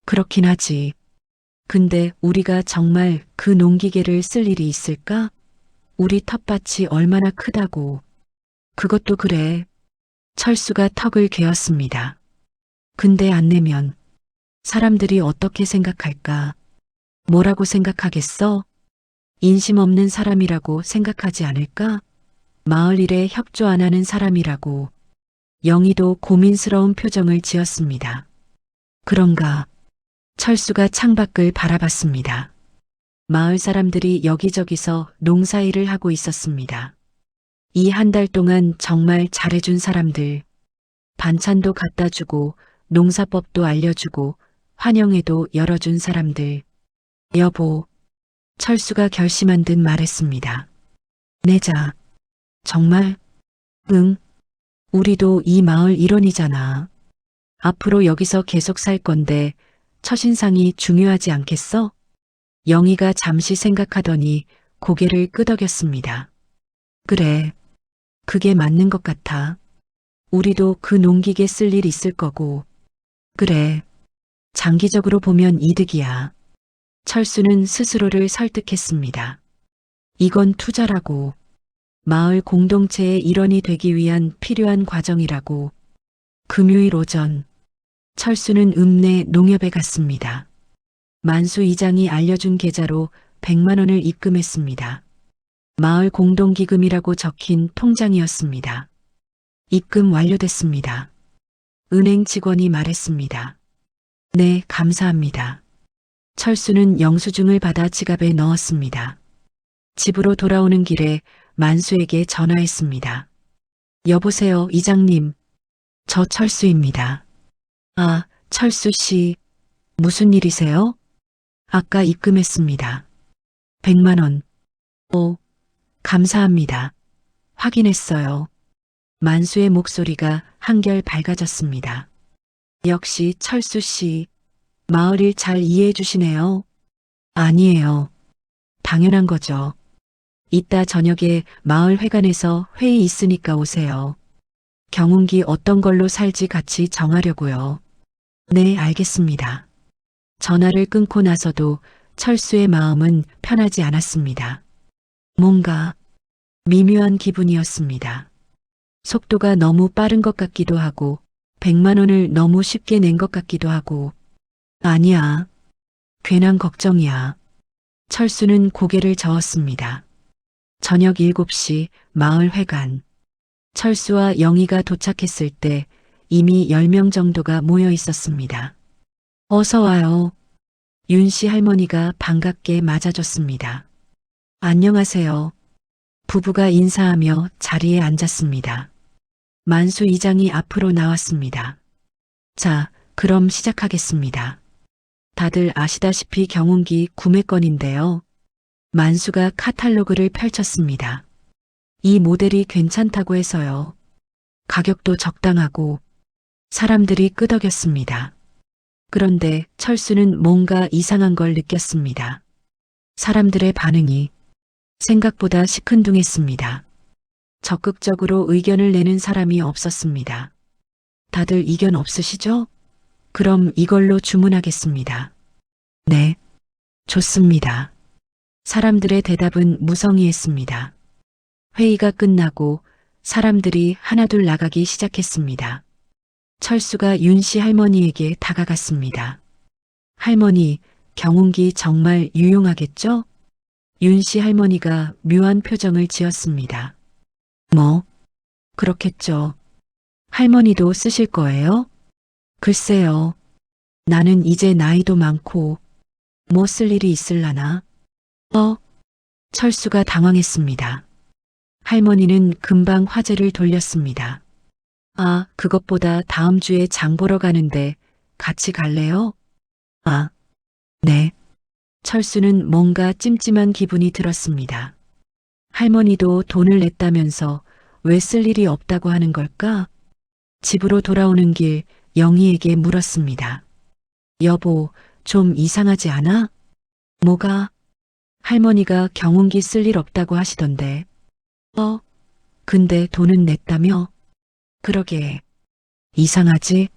그렇긴 하지. 근데 우리가 정말 그 농기계를 쓸 일이 있을까? 우리 텃밭이 얼마나 크다고. 그것도 그래. 철수가 턱을 괴었습니다. 근데 안 내면 사람들이 어떻게 생각할까? 뭐라고 생각하겠어? 인심 없는 사람이라고 생각하지 않을까? 마을 일에 협조 안 하는 사람이라고. 영희도 고민스러운 표정을 지었습니다. 그런가? 철수가 창밖을 바라봤습니다. 마을 사람들이 여기저기서 농사일을 하고 있었습니다. 이 한 달 동안 정말 잘해준 사람들. 반찬도 갖다 주고 농사법도 알려주고 환영회도 열어준 사람들. 여보, 철수가 결심한 듯 말했습니다. 내자. 정말? 응. 우리도 이 마을 일원이잖아. 앞으로 여기서 계속 살 건데 첫인상이 중요하지 않겠어? 영희가 잠시 생각하더니 고개를 끄덕였습니다. 그래. 그게 맞는 것 같아. 우리도 그 농기계 쓸 일 있을 거고. 그래. 장기적으로 보면 이득이야. 철수는 스스로를 설득했습니다. 이건 투자라고. 마을 공동체의 일원이 되기 위한 필요한 과정이라고. 금요일 오전, 철수는 읍내 농협에 갔습니다. 만수 이장이 알려준 계좌로 100만 원을 입금했습니다. 마을 공동기금이라고 적힌 통장이었습니다. 입금 완료됐습니다. 은행 직원이 말했습니다. 네, 감사합니다. 철수는 영수증을 받아 지갑에 넣었습니다. 집으로 돌아오는 길에 만수에게 전화했습니다. 여보세요, 이장님. 저 철수입니다. 아, 철수 씨. 무슨 일이세요? 아까 입금했습니다. 100만 원. 오, 감사합니다. 확인했어요. 만수의 목소리가 한결 밝아졌습니다. 역시 철수 씨. 마을 일 잘 이해해 주시네요. 아니에요. 당연한 거죠. 이따 저녁에 마을 회관에서 회의 있으니까 오세요. 경운기 어떤 걸로 살지 같이 정하려고요. 네, 알겠습니다. 전화를 끊고 나서도 철수의 마음은 편하지 않았습니다. 뭔가 미묘한 기분이었습니다. 속도가 너무 빠른 것 같기도 하고 100만 원을 너무 쉽게 낸 것 같기도 하고 아니야. 괜한 걱정이야. 철수는 고개를 저었습니다. 저녁 7시 마을 회관. 철수와 영희가 도착했을 때 이미 10명 정도가 모여 있었습니다. 어서 와요. 윤씨 할머니가 반갑게 맞아줬습니다. 안녕하세요. 부부가 인사하며 자리에 앉았습니다. 만수 이장이 앞으로 나왔습니다. 자, 그럼 시작하겠습니다. 다들 아시다시피 경운기 구매건인데요. 만수가 카탈로그를 펼쳤습니다. 이 모델이 괜찮다고 해서요. 가격도 적당하고 사람들이 끄덕였습니다. 그런데 철수는 뭔가 이상한 걸 느꼈습니다. 사람들의 반응이 생각보다 시큰둥했습니다. 적극적으로 의견을 내는 사람이 없었습니다. 다들 의견 없으시죠? 그럼 이걸로 주문하겠습니다. 네, 좋습니다. 사람들의 대답은 무성의했습니다. 회의가 끝나고 사람들이 하나둘 나가기 시작했습니다. 철수가 윤씨 할머니에게 다가갔습니다. 할머니, 경운기 정말 유용하겠죠? 윤씨 할머니가 묘한 표정을 지었습니다. 뭐, 그렇겠죠. 할머니도 쓰실 거예요? 글쎄요. 나는 이제 나이도 많고 뭐 쓸 일이 있을라나? 철수가 당황했습니다. 할머니는 금방 화제를 돌렸습니다. 아, 그것보다 다음 주에 장 보러 가는데 같이 갈래요? 아, 네. 철수는 뭔가 찜찜한 기분이 들었습니다. 할머니도 돈을 냈다면서 왜 쓸 일이 없다고 하는 걸까? 집으로 돌아오는 길 영희에게 물었습니다. 여보, 좀 이상하지 않아? 뭐가? 할머니가 경운기 쓸 일 없다고 하시던데. 근데 돈은 냈다며? 그러게. 이상하지?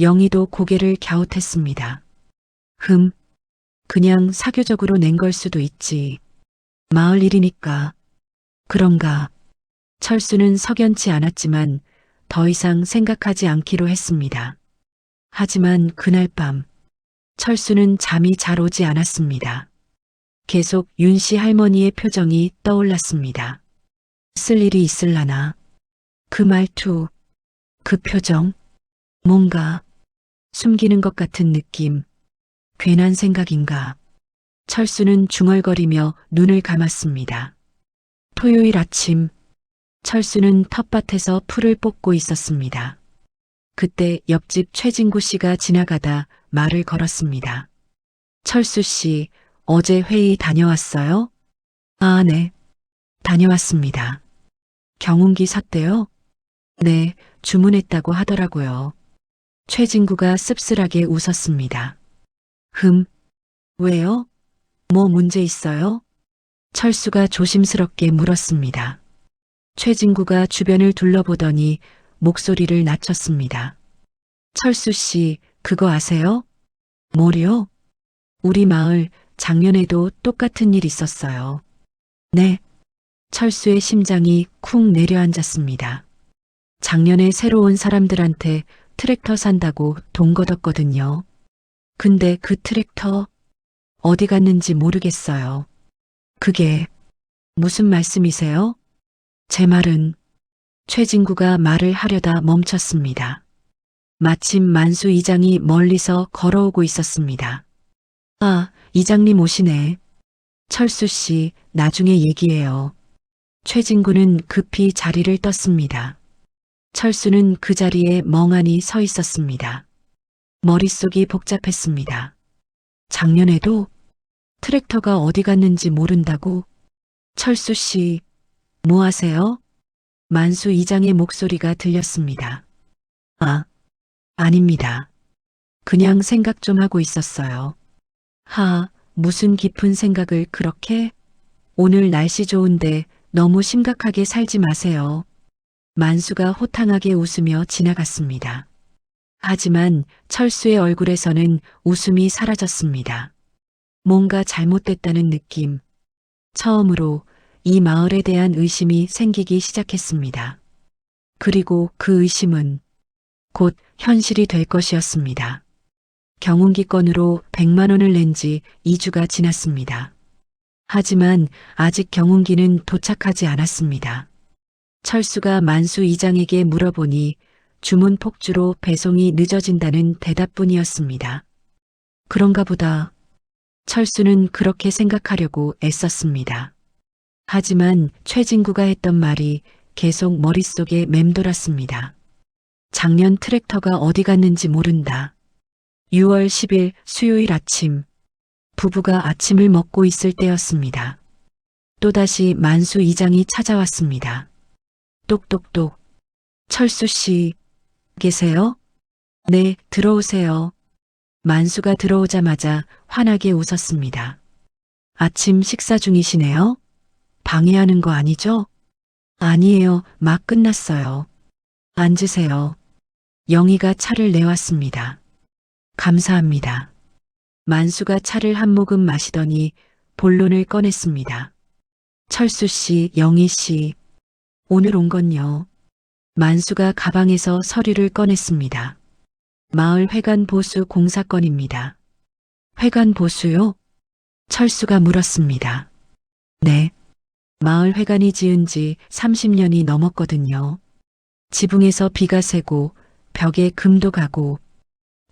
영희도 고개를 갸웃했습니다. 그냥 사교적으로 낸 걸 수도 있지. 마을 일이니까. 그런가. 철수는 석연치 않았지만 더 이상 생각하지 않기로 했습니다. 하지만 그날 밤 철수는 잠이 잘 오지 않았습니다. 계속 윤씨 할머니의 표정이 떠올랐습니다. 쓸 일이 있을라나. 그 말투, 그 표정, 뭔가 숨기는 것 같은 느낌, 괜한 생각인가. 철수는 중얼거리며 눈을 감았습니다. 토요일 아침, 철수는 텃밭에서 풀을 뽑고 있었습니다. 그때 옆집 최진구 씨가 지나가다 말을 걸었습니다. 철수 씨, 어제 회의 다녀왔어요? 아, 네. 다녀왔습니다. 경운기 샀대요? 네, 주문했다고 하더라고요. 최진구가 씁쓸하게 웃었습니다. 왜요? 뭐 문제 있어요? 철수가 조심스럽게 물었습니다. 최진구가 주변을 둘러보더니 목소리를 낮췄습니다. 철수 씨, 그거 아세요? 뭐요? 우리 마을 작년에도 똑같은 일 있었어요. 네. 철수의 심장이 쿵 내려앉았습니다. 작년에 새로 온 사람들한테 트랙터 산다고 돈 걷었거든요. 근데 그 트랙터 어디 갔는지 모르겠어요. 그게 무슨 말씀이세요? 제 말은 최진구가 말을 하려다 멈췄습니다. 마침 만수 이장이 멀리서 걸어오고 있었습니다. 아, 이장님 오시네. 철수 씨, 나중에 얘기해요. 최진구는 급히 자리를 떴습니다. 철수는 그 자리에 멍하니 서 있었습니다. 머릿속이 복잡했습니다. 작년에도 트랙터가 어디 갔는지 모른다고? 철수 씨, 뭐 하세요? 만수 이장의 목소리가 들렸습니다. 아, 아닙니다. 그냥 생각 좀 하고 있었어요. 무슨 깊은 생각을 그렇게? 오늘 날씨 좋은데 너무 심각하게 살지 마세요. 만수가 호탕하게 웃으며 지나갔습니다. 하지만 철수의 얼굴에서는 웃음이 사라졌습니다. 뭔가 잘못됐다는 느낌. 처음으로 이 마을에 대한 의심이 생기기 시작했습니다. 그리고 그 의심은 곧 현실이 될 것이었습니다. 경운기 건으로 100만 원을 낸 지 2주가 지났습니다. 하지만 아직 경운기는 도착하지 않았습니다. 철수가 만수 이장에게 물어보니 주문 폭주로 배송이 늦어진다는 대답뿐이었습니다. 그런가 보다. 철수는 그렇게 생각하려고 애썼습니다. 하지만 최진구가 했던 말이 계속 머릿속에 맴돌았습니다. 작년 트랙터가 어디 갔는지 모른다. 6월 10일 수요일 아침, 부부가 아침을 먹고 있을 때였습니다. 또다시 만수 이장이 찾아왔습니다. 똑똑똑. 철수 씨, 계세요? 네, 들어오세요. 만수가 들어오자마자 환하게 웃었습니다. 아침 식사 중이시네요? 방해하는 거 아니죠? 아니에요, 막 끝났어요. 앉으세요. 영희가 차를 내왔습니다. 감사합니다. 만수가 차를 한 모금 마시더니 본론을 꺼냈습니다. 철수 씨, 영희 씨, 오늘 온 건요. 만수가 가방에서 서류를 꺼냈습니다. 마을 회관 보수 공사건입니다. 회관 보수요? 철수가 물었습니다. 네. 마을 회관이 지은 지 30년이 넘었거든요. 지붕에서 비가 새고 벽에 금도 가고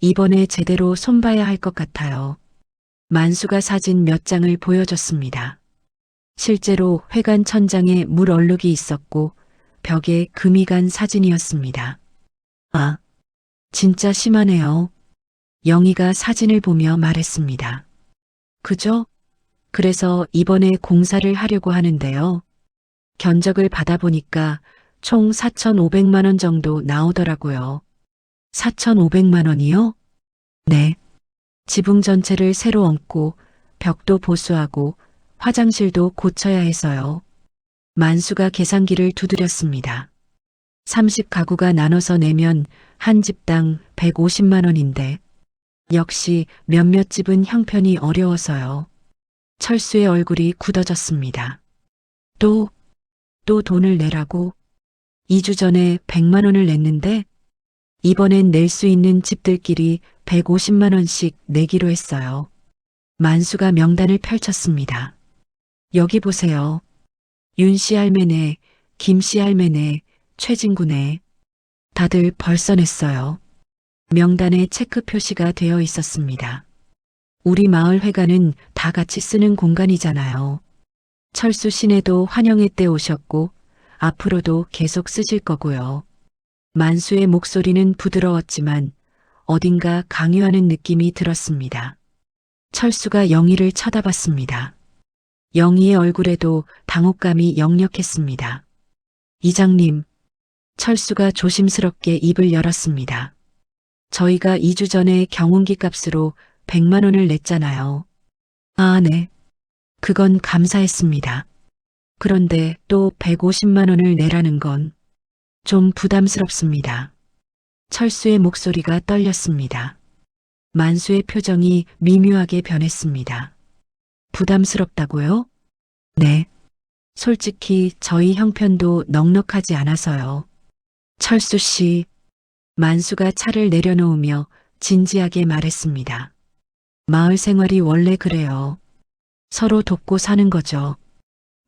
이번에 제대로 손봐야 할 것 같아요. 만수가 사진 몇 장을 보여줬습니다. 실제로 회관 천장에 물 얼룩이 있었고 벽에 금이 간 사진이었습니다. 아, 진짜 심하네요. 영희가 사진을 보며 말했습니다. 그죠? 그래서 이번에 공사를 하려고 하는데요. 견적을 받아보니까 총 4,500만 원 정도 나오더라고요. 4,500만 원이요? 네. 지붕 전체를 새로 얹고 벽도 보수하고 화장실도 고쳐야 해서요. 만수가 계산기를 두드렸습니다. 30가구가 나눠서 내면 한 집당 150만 원인데 역시 몇몇 집은 형편이 어려워서요. 철수의 얼굴이 굳어졌습니다. 또 돈을 내라고? 2주 전에 100만 원을 냈는데 이번엔 낼 수 있는 집들끼리 150만 원씩 내기로 했어요. 만수가 명단을 펼쳤습니다. 여기 보세요. 윤씨 할매네, 김씨 할매네, 최진구네. 다들 벌써 냈어요. 명단에 체크 표시가 되어 있었습니다. 우리 마을 회관은 다 같이 쓰는 공간이잖아요. 철수 시내도 환영회 때 오셨고 앞으로도 계속 쓰실 거고요. 만수의 목소리는 부드러웠지만 어딘가 강요하는 느낌이 들었습니다. 철수가 영희를 쳐다봤습니다. 영희의 얼굴에도 당혹감이 역력했습니다. 이장님, 철수가 조심스럽게 입을 열었습니다. 저희가 2주 전에 경운기 값으로 100만 원을 냈잖아요. 아, 네. 그건 감사했습니다. 그런데 또 150만 원을 내라는 건 좀 부담스럽습니다. 철수의 목소리가 떨렸습니다. 만수의 표정이 미묘하게 변했습니다. 부담스럽다고요? 네. 솔직히 저희 형편도 넉넉하지 않아서요. 철수 씨, 만수가 차를 내려놓으며 진지하게 말했습니다. 마을 생활이 원래 그래요. 서로 돕고 사는 거죠.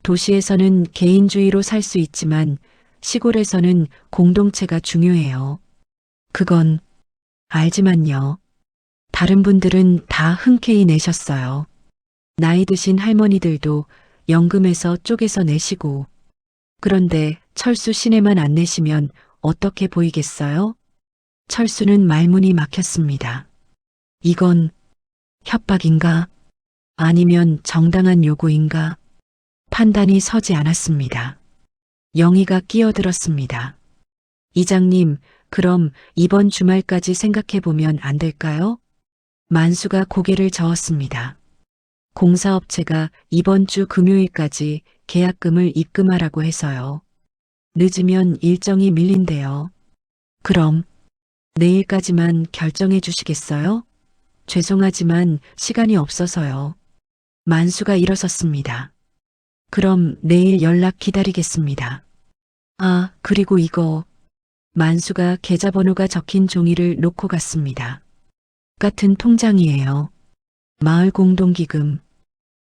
도시에서는 개인주의로 살 수 있지만 시골에서는 공동체가 중요해요. 그건 알지만요. 다른 분들은 다 흔쾌히 내셨어요. 나이 드신 할머니들도 연금에서 쪼개서 내시고 그런데 철수 시내만 안 내시면 어떻게 보이겠어요? 철수는 말문이 막혔습니다. 이건 협박인가? 아니면 정당한 요구인가? 판단이 서지 않았습니다. 영희가 끼어들었습니다. 이장님, 그럼 이번 주말까지 생각해보면 안 될까요? 만수가 고개를 저었습니다. 공사업체가 이번 주 금요일까지 계약금을 입금하라고 해서요. 늦으면 일정이 밀린대요. 그럼 내일까지만 결정해 주시겠어요? 죄송하지만 시간이 없어서요. 만수가 일어섰습니다. 그럼 내일 연락 기다리겠습니다. 아, 그리고 이거. 만수가 계좌번호가 적힌 종이를 놓고 갔습니다. 같은 통장이에요. 마을 공동기금.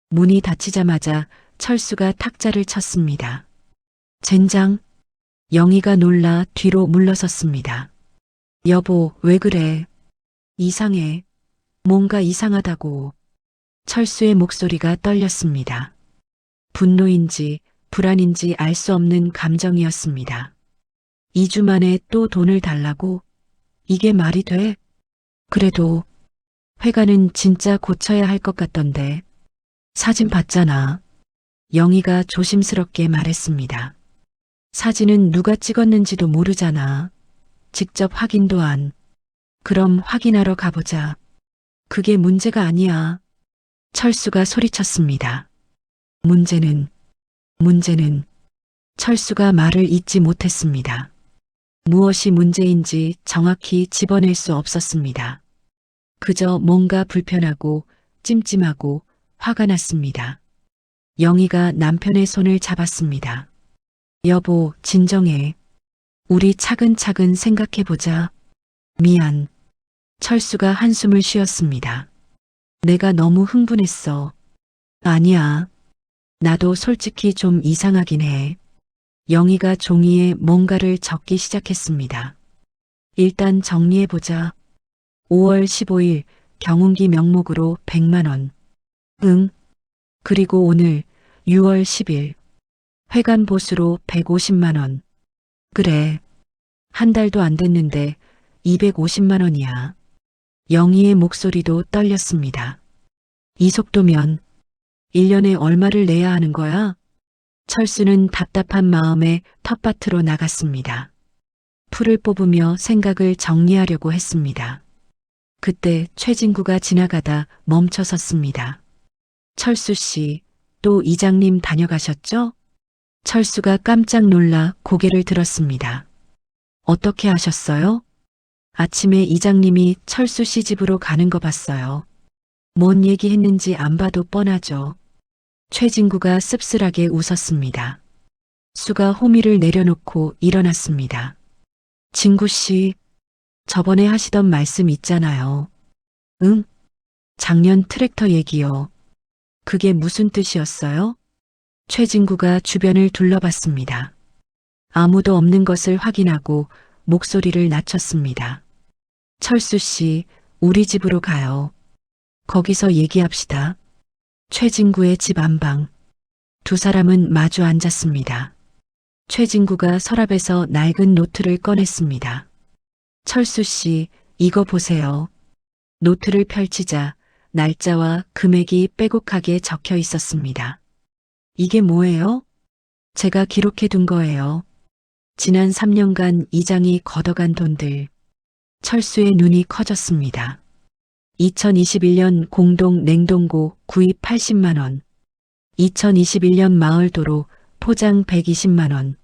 문이 닫히자마자 철수가 탁자를 쳤습니다. 젠장. 영희가 놀라 뒤로 물러섰습니다. 여보, 왜 그래? 이상해. 뭔가 이상하다고. 철수의 목소리가 떨렸습니다. 분노인지 불안인지 알 수 없는 감정이었습니다. 2주 만에 또 돈을 달라고? 이게 말이 돼? 그래도 회관은 진짜 고쳐야 할 것 같던데. 사진 봤잖아. 영희가 조심스럽게 말했습니다. 사진은 누가 찍었는지도 모르잖아. 직접 확인도 안. 그럼 확인하러 가보자. 그게 문제가 아니야. 철수가 소리쳤습니다. 문제는 철수가 말을 잇지 못했습니다. 무엇이 문제인지 정확히 집어낼 수 없었습니다. 그저 뭔가 불편하고 찜찜하고 화가 났습니다. 영희가 남편의 손을 잡았습니다. 여보, 진정해. 우리 차근차근 생각해보자. 미안. 철수가 한숨을 쉬었습니다. 내가 너무 흥분했어. 아니야. 나도 솔직히 좀 이상하긴 해. 영희가 종이에 뭔가를 적기 시작했습니다. 일단 정리해보자. 5월 15일 경운기 명목으로 100만 원. 응. 그리고 오늘 6월 10일 회관 보수로 150만 원. 그래. 한 달도 안 됐는데 250만 원이야. 영희의 목소리도 떨렸습니다. 이 속도면 1년에 얼마를 내야 하는 거야? 철수는 답답한 마음에 텃밭으로 나갔습니다. 풀을 뽑으며 생각을 정리하려고 했습니다. 그때 최진구가 지나가다 멈춰 섰습니다. 철수 씨, 또 이장님 다녀가셨죠? 철수가 깜짝 놀라 고개를 들었습니다. 어떻게 아셨어요? 아침에 이장님이 철수 씨 집으로 가는 거 봤어요. 뭔 얘기했는지 안 봐도 뻔하죠. 최진구가 씁쓸하게 웃었습니다. 수가 호미를 내려놓고 일어났습니다. 진구 씨, 저번에 하시던 말씀 있잖아요. 응? 작년 트랙터 얘기요. 그게 무슨 뜻이었어요? 최진구가 주변을 둘러봤습니다. 아무도 없는 것을 확인하고 목소리를 낮췄습니다. 철수 씨, 우리 집으로 가요. 거기서 얘기합시다. 최진구의 집 안방. 두 사람은 마주 앉았습니다. 최진구가 서랍에서 낡은 노트를 꺼냈습니다. 철수 씨, 이거 보세요. 노트를 펼치자 날짜와 금액이 빼곡하게 적혀 있었습니다. 이게 뭐예요? 제가 기록해 둔 거예요. 지난 3년간 이장이 걷어간 돈들. 철수의 눈이 커졌습니다. 2021년 공동 냉동고 구입 80만 원. 2021년 마을도로 포장 120만 원.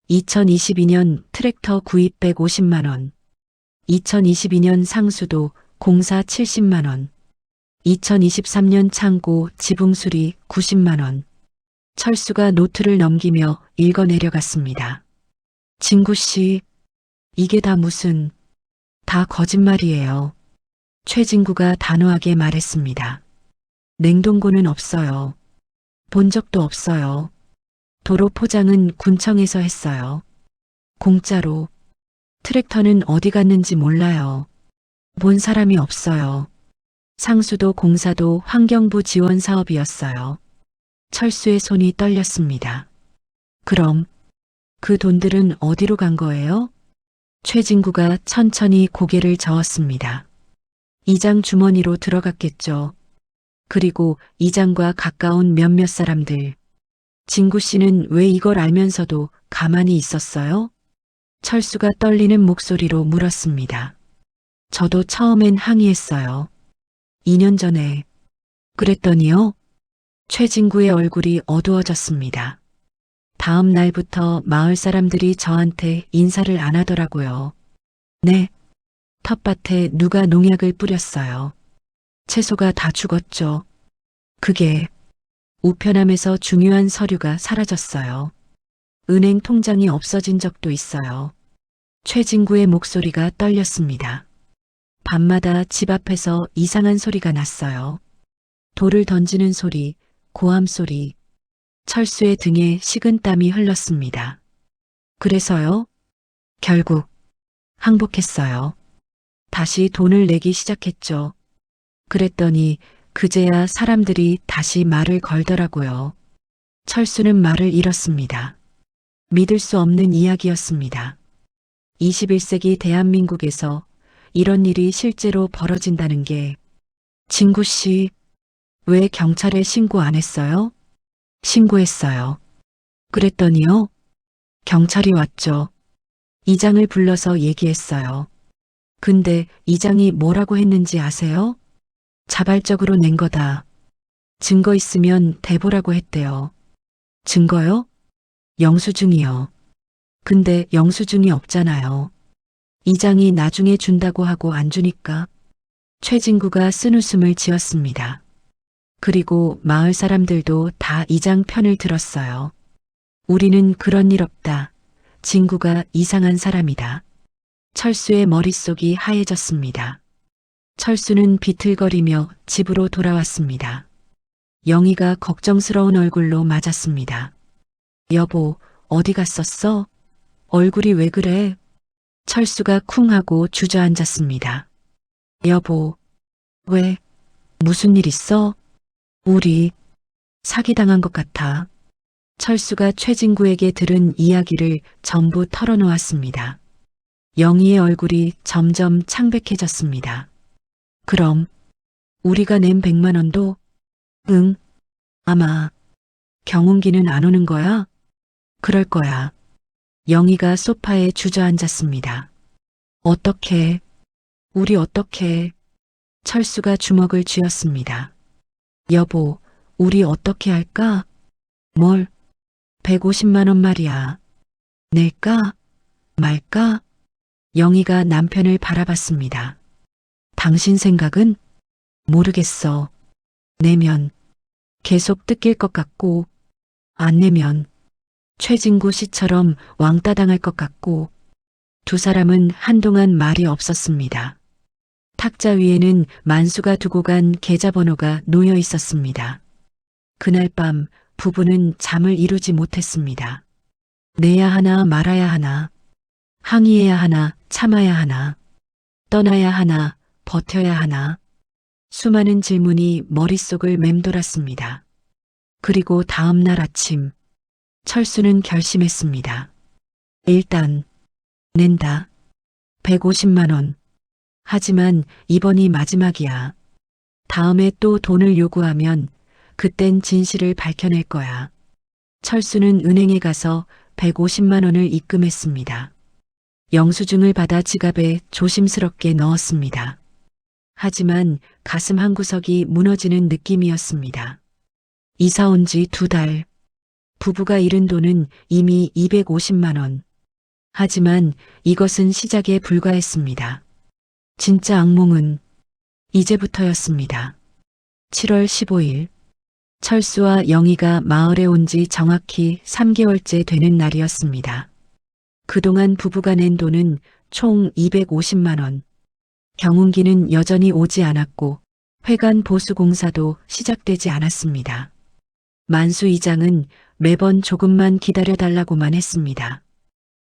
2022년 트랙터 구입 150만 원. 2022년 상수도 공사 70만 원. 2023년 창고 지붕 수리 90만 원. 철수가 노트를 넘기며 읽어 내려갔습니다. 진구 씨, 이게 다 무슨, 다 거짓말이에요. 최진구가 단호하게 말했습니다. 냉동고는 없어요. 본 적도 없어요. 도로 포장은 군청에서 했어요. 공짜로. 트랙터는 어디 갔는지 몰라요. 본 사람이 없어요. 상수도 공사도 환경부 지원 사업이었어요. 철수의 손이 떨렸습니다. 그럼 그 돈들은 어디로 간 거예요? 최진구가 천천히 고개를 저었습니다. 이장 주머니로 들어갔겠죠. 그리고 이장과 가까운 몇몇 사람들. 진구 씨는 왜 이걸 알면서도 가만히 있었어요? 철수가 떨리는 목소리로 물었습니다. 저도 처음엔 항의했어요. 2년 전에. 그랬더니요. 최진구의 얼굴이 어두워졌습니다. 다음 날부터 마을 사람들이 저한테 인사를 안 하더라고요. 네. 텃밭에 누가 농약을 뿌렸어요. 채소가 다 죽었죠. 그게 우편함에서 중요한 서류가 사라졌어요. 은행 통장이 없어진 적도 있어요. 최진구의 목소리가 떨렸습니다. 밤마다 집 앞에서 이상한 소리가 났어요. 돌을 던지는 소리, 고함 소리. 철수의 등에 식은땀이 흘렀습니다. 그래서요? 결국 항복했어요. 다시 돈을 내기 시작했죠. 그랬더니 그제야 사람들이 다시 말을 걸더라고요. 철수는 말을 잃었습니다. 믿을 수 없는 이야기였습니다. 21세기 대한민국에서 이런 일이 실제로 벌어진다는 게. 진구 씨, 왜 경찰에 신고 안 했어요? 신고했어요. 그랬더니요. 경찰이 왔죠. 이장을 불러서 얘기했어요. 근데 이장이 뭐라고 했는지 아세요? 자발적으로 낸 거다. 증거 있으면 대보라고 했대요. 증거요? 영수증이요. 근데 영수증이 없잖아요. 이장이 나중에 준다고 하고 안 주니까. 최진구가 쓴웃음을 지었습니다. 그리고 마을 사람들도 다 이장 편을 들었어요. 우리는 그런 일 없다. 진구가 이상한 사람이다. 철수의 머릿속이 하얘졌습니다. 철수는 비틀거리며 집으로 돌아왔습니다. 영희가 걱정스러운 얼굴로 맞았습니다. 여보, 어디 갔었어? 얼굴이 왜 그래? 철수가 쿵 하고 주저앉았습니다. 여보, 왜? 무슨 일 있어? 우리 사기당한 것 같아. 철수가 최진구에게 들은 이야기를 전부 털어놓았습니다. 영희의 얼굴이 점점 창백해졌습니다. 그럼 우리가 낸 100만 원도? 응. 아마 경운기는 안 오는 거야? 그럴 거야. 영희가 소파에 주저앉았습니다. 어떻게? 우리 어떻게? 철수가 주먹을 쥐었습니다. 여보, 우리 어떻게 할까? 뭘? 150만 원 말이야. 낼까? 말까? 영희가 남편을 바라봤습니다. 당신 생각은? 모르겠어. 내면 계속 뜯길 것 같고, 안 내면 최진구 씨처럼 왕따 당할 것 같고. 두 사람은 한동안 말이 없었습니다. 탁자 위에는 만수가 두고 간 계좌번호가 놓여 있었습니다. 그날 밤 부부는 잠을 이루지 못했습니다. 내야 하나 말아야 하나, 항의해야 하나 참아야 하나, 떠나야 하나 버텨야 하나. 수많은 질문이 머릿속을 맴돌았습니다. 그리고 다음 날 아침 철수는 결심했습니다. 일단 낸다. 150만 원. 하지만 이번이 마지막이야. 다음에 또 돈을 요구하면 그땐 진실을 밝혀낼 거야. 철수는 은행에 가서 150만 원을 입금했습니다. 영수증을 받아 지갑에 조심스럽게 넣었습니다. 하지만 가슴 한구석이 무너지는 느낌이었습니다. 이사 온 지 2달. 부부가 잃은 돈은 이미 250만 원. 하지만 이것은 시작에 불과했습니다. 진짜 악몽은 이제부터였습니다. 7월 15일. 철수와 영희가 마을에 온 지 정확히 3개월째 되는 날이었습니다. 그동안 부부가 낸 돈은 총 250만 원. 경운기는 여전히 오지 않았고 회관 보수 공사도 시작되지 않았습니다. 만수 이장은 매번 조금만 기다려달라고만 했습니다.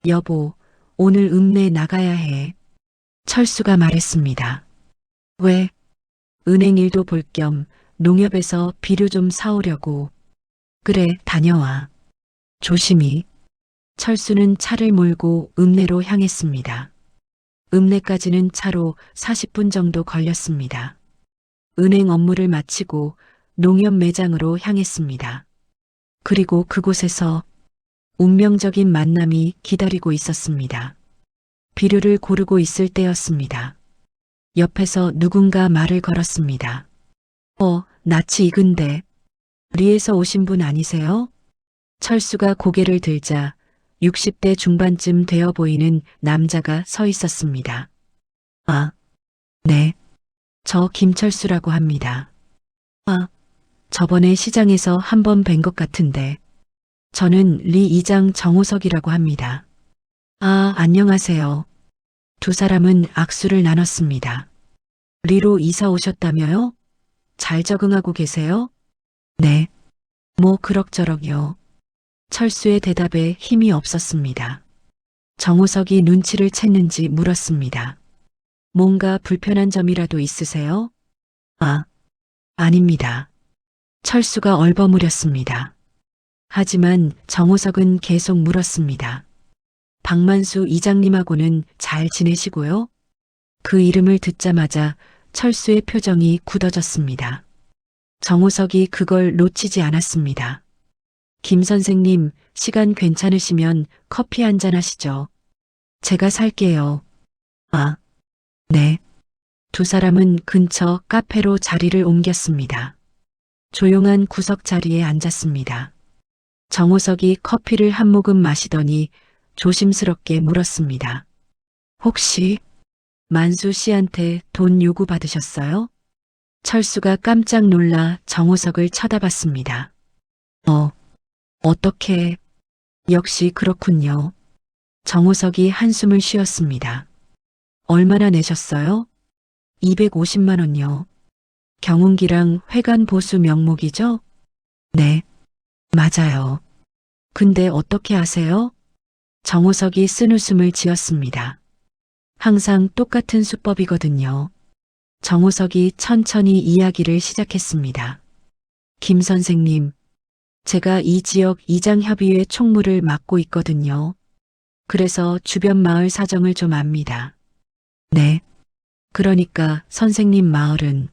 여보, 오늘 읍내 나가야 해. 철수가 말했습니다. 왜? 은행 일도 볼 겸 농협에서 비료 좀 사오려고. 그래, 다녀와. 조심히. 철수는 차를 몰고 읍내로 향했습니다. 읍내까지는 차로 40분 정도 걸렸습니다. 은행 업무를 마치고 농협 매장으로 향했습니다. 그리고 그곳에서 운명적인 만남이 기다리고 있었습니다. 비료를 고르고 있을 때였습니다. 옆에서 누군가 말을 걸었습니다. 낯이 익은데 리에서 오신 분 아니세요? 철수가 고개를 들자 60대 중반쯤 되어 보이는 남자가 서 있었습니다. 아, 네. 저 김철수라고 합니다. 저번에 시장에서 한 번 뵌 것 같은데. 저는 리 이장 정호석이라고 합니다. 안녕하세요. 두 사람은 악수를 나눴습니다. 리로 이사 오셨다며요? 잘 적응하고 계세요? 네. 뭐 그럭저럭요. 철수의 대답에 힘이 없었습니다. 정호석이 눈치를 챘는지 물었습니다. 뭔가 불편한 점이라도 있으세요? 아닙니다. 철수가 얼버무렸습니다. 하지만 정호석은 계속 물었습니다. 박만수 이장님하고는 잘 지내시고요? 그 이름을 듣자마자 철수의 표정이 굳어졌습니다. 정호석이 그걸 놓치지 않았습니다. 김 선생님, 시간 괜찮으시면 커피 한잔 하시죠. 제가 살게요. 네. 두 사람은 근처 카페로 자리를 옮겼습니다. 조용한 구석 자리에 앉았습니다. 정호석이 커피를 한 모금 마시더니 조심스럽게 물었습니다. 혹시 만수 씨한테 돈 요구받으셨어요? 철수가 깜짝 놀라 정호석을 쳐다봤습니다. 어떻게? 역시 그렇군요. 정호석이 한숨을 쉬었습니다. 얼마나 내셨어요? 250만 원요. 경운기랑 회관 보수 명목이죠? 네, 맞아요. 근데 어떻게 아세요? 정호석이 쓴웃음을 지었습니다. 항상 똑같은 수법이거든요. 정호석이 천천히 이야기를 시작했습니다. 김 선생님, 제가 이 지역 이장협의회 총무를 맡고 있거든요. 그래서 주변 마을 사정을 좀 압니다. 네. 그러니까 선생님 마을은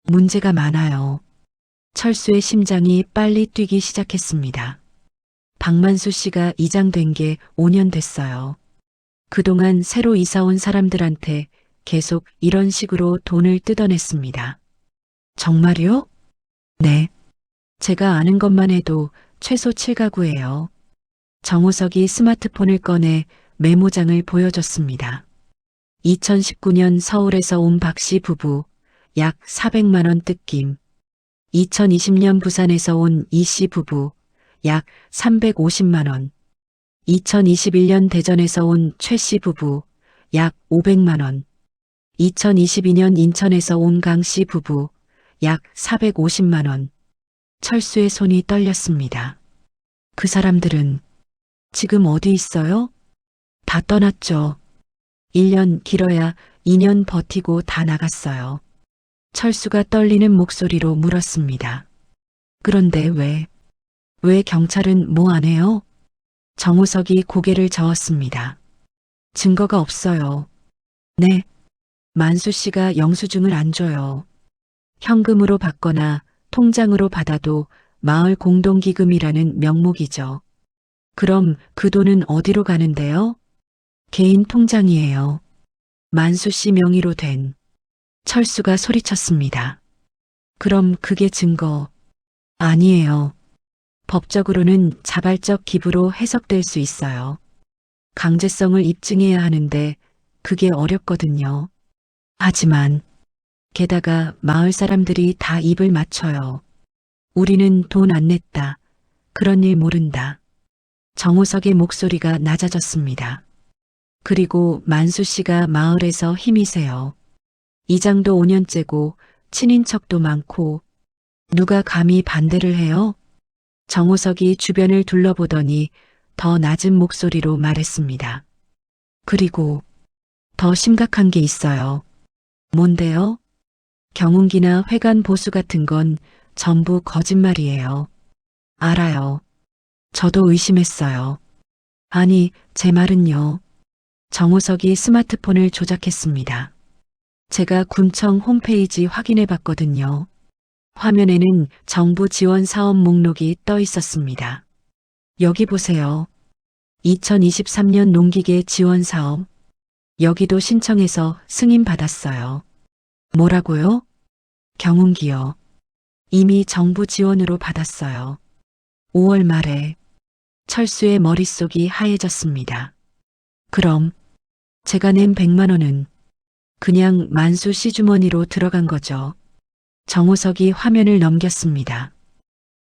문제가 많아요. 철수의 심장이 빨리 뛰기 시작했습니다. 박만수 씨가 이장된 게 5년 됐어요. 그동안 새로 이사 온 사람들한테 계속 이런 식으로 돈을 뜯어냈습니다. 정말요? 네. 제가 아는 것만 해도 최소 7가구예요. 정호석이 스마트폰을 꺼내 메모장을 보여줬습니다. 2019년 서울에서 온 박 씨 부부 약 400만 원 뜯김. 2020년 부산에서 온 이 씨 부부 약 350만 원. 2021년 대전에서 온 최 씨 부부 약 500만 원. 2022년 인천에서 온 강 씨 부부 약 450만 원. 철수의 손이 떨렸습니다. 그 사람들은 지금 어디 있어요? 다 떠났죠. 1년 길어야 2년 버티고 다 나갔어요. 철수가 떨리는 목소리로 물었습니다. 그런데 왜 경찰은 뭐 안 해요? 정우석이 고개를 저었습니다. 증거가 없어요. 네. 만수 씨가 영수증을 안 줘요. 현금으로 받거나 통장으로 받아도 마을 공동기금이라는 명목이죠. 그럼 그 돈은 어디로 가는데요? 개인 통장이에요. 만수 씨 명의로 된. 철수가 소리쳤습니다. 그럼 그게 증거 아니에요. 법적으로는 자발적 기부로 해석될 수 있어요. 강제성을 입증해야 하는데 그게 어렵거든요. 하지만 게다가 마을 사람들이 다 입을 맞춰요. 우리는 돈 안 냈다. 그런 일 모른다. 정우석의 목소리가 낮아졌습니다. 그리고 만수 씨가 마을에서 힘이 세요. 이장도 5년째고 친인척도 많고 누가 감히 반대를 해요? 정우석이 주변을 둘러보더니 더 낮은 목소리로 말했습니다. 그리고 더 심각한 게 있어요. 뭔데요? 경운기나 회관 보수 같은 건 전부 거짓말이에요. 알아요. 저도 의심했어요. 아니, 제 말은요. 정우석이 스마트폰을 조작했습니다. 제가 군청 홈페이지 확인해 봤거든요. 화면에는 정부 지원 사업 목록이 떠 있었습니다. 여기 보세요. 2023년 농기계 지원 사업. 여기도 신청해서 승인 받았어요. 뭐라고요? 경운기요. 이미 정부 지원으로 받았어요. 5월 말에 철수의 머릿속이 하얘졌습니다. 그럼 제가 낸 100만 원은 그냥 만수 씨 주머니로 들어간 거죠. 정우석이 화면을 넘겼습니다.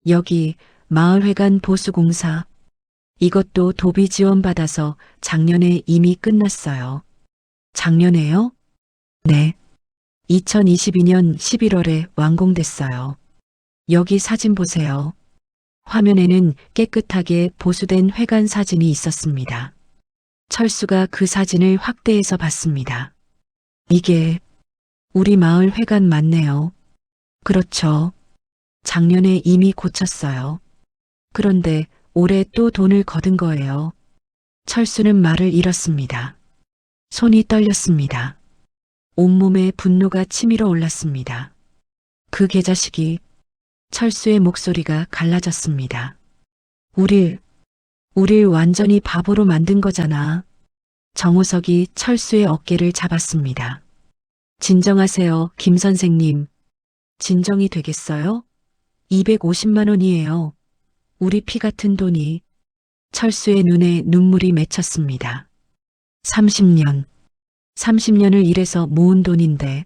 여기 마을회관 보수공사. 이것도 도비 지원받아서 작년에 이미 끝났어요. 작년에요? 네. 2022년 11월에 완공됐어요. 여기 사진 보세요. 화면에는 깨끗하게 보수된 회관 사진이 있었습니다. 철수가 그 사진을 확대해서 봤습니다. 이게 우리 마을 회관 맞네요. 그렇죠. 작년에 이미 고쳤어요. 그런데 올해 또 돈을 거둔 거예요. 철수는 말을 잃었습니다. 손이 떨렸습니다. 온몸에 분노가 치밀어 올랐습니다. 그 개자식이 철수의 목소리가 갈라졌습니다. 우릴 완전히 바보로 만든 거잖아. 정우석이 철수의 어깨를 잡았습니다. 진정하세요, 김 선생님. 진정이 되겠어요? 250만 원이에요. 우리 피 같은 돈이. 철수의 눈에 눈물이 맺혔습니다. 30년을 일해서 모은 돈인데.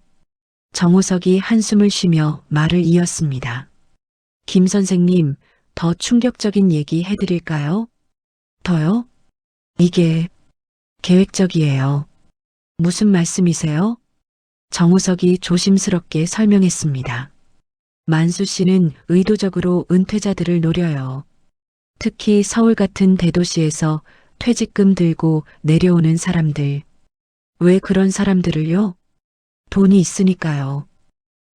정우석이 한숨을 쉬며 말을 이었습니다. 김 선생님, 더 충격적인 얘기 해드릴까요? 더요? 이게 계획적이에요. 무슨 말씀이세요? 정우석이 조심스럽게 설명했습니다. 만수 씨는 의도적으로 은퇴자들을 노려요. 특히 서울 같은 대도시에서 퇴직금 들고 내려오는 사람들. 왜 그런 사람들을요? 돈이 있으니까요.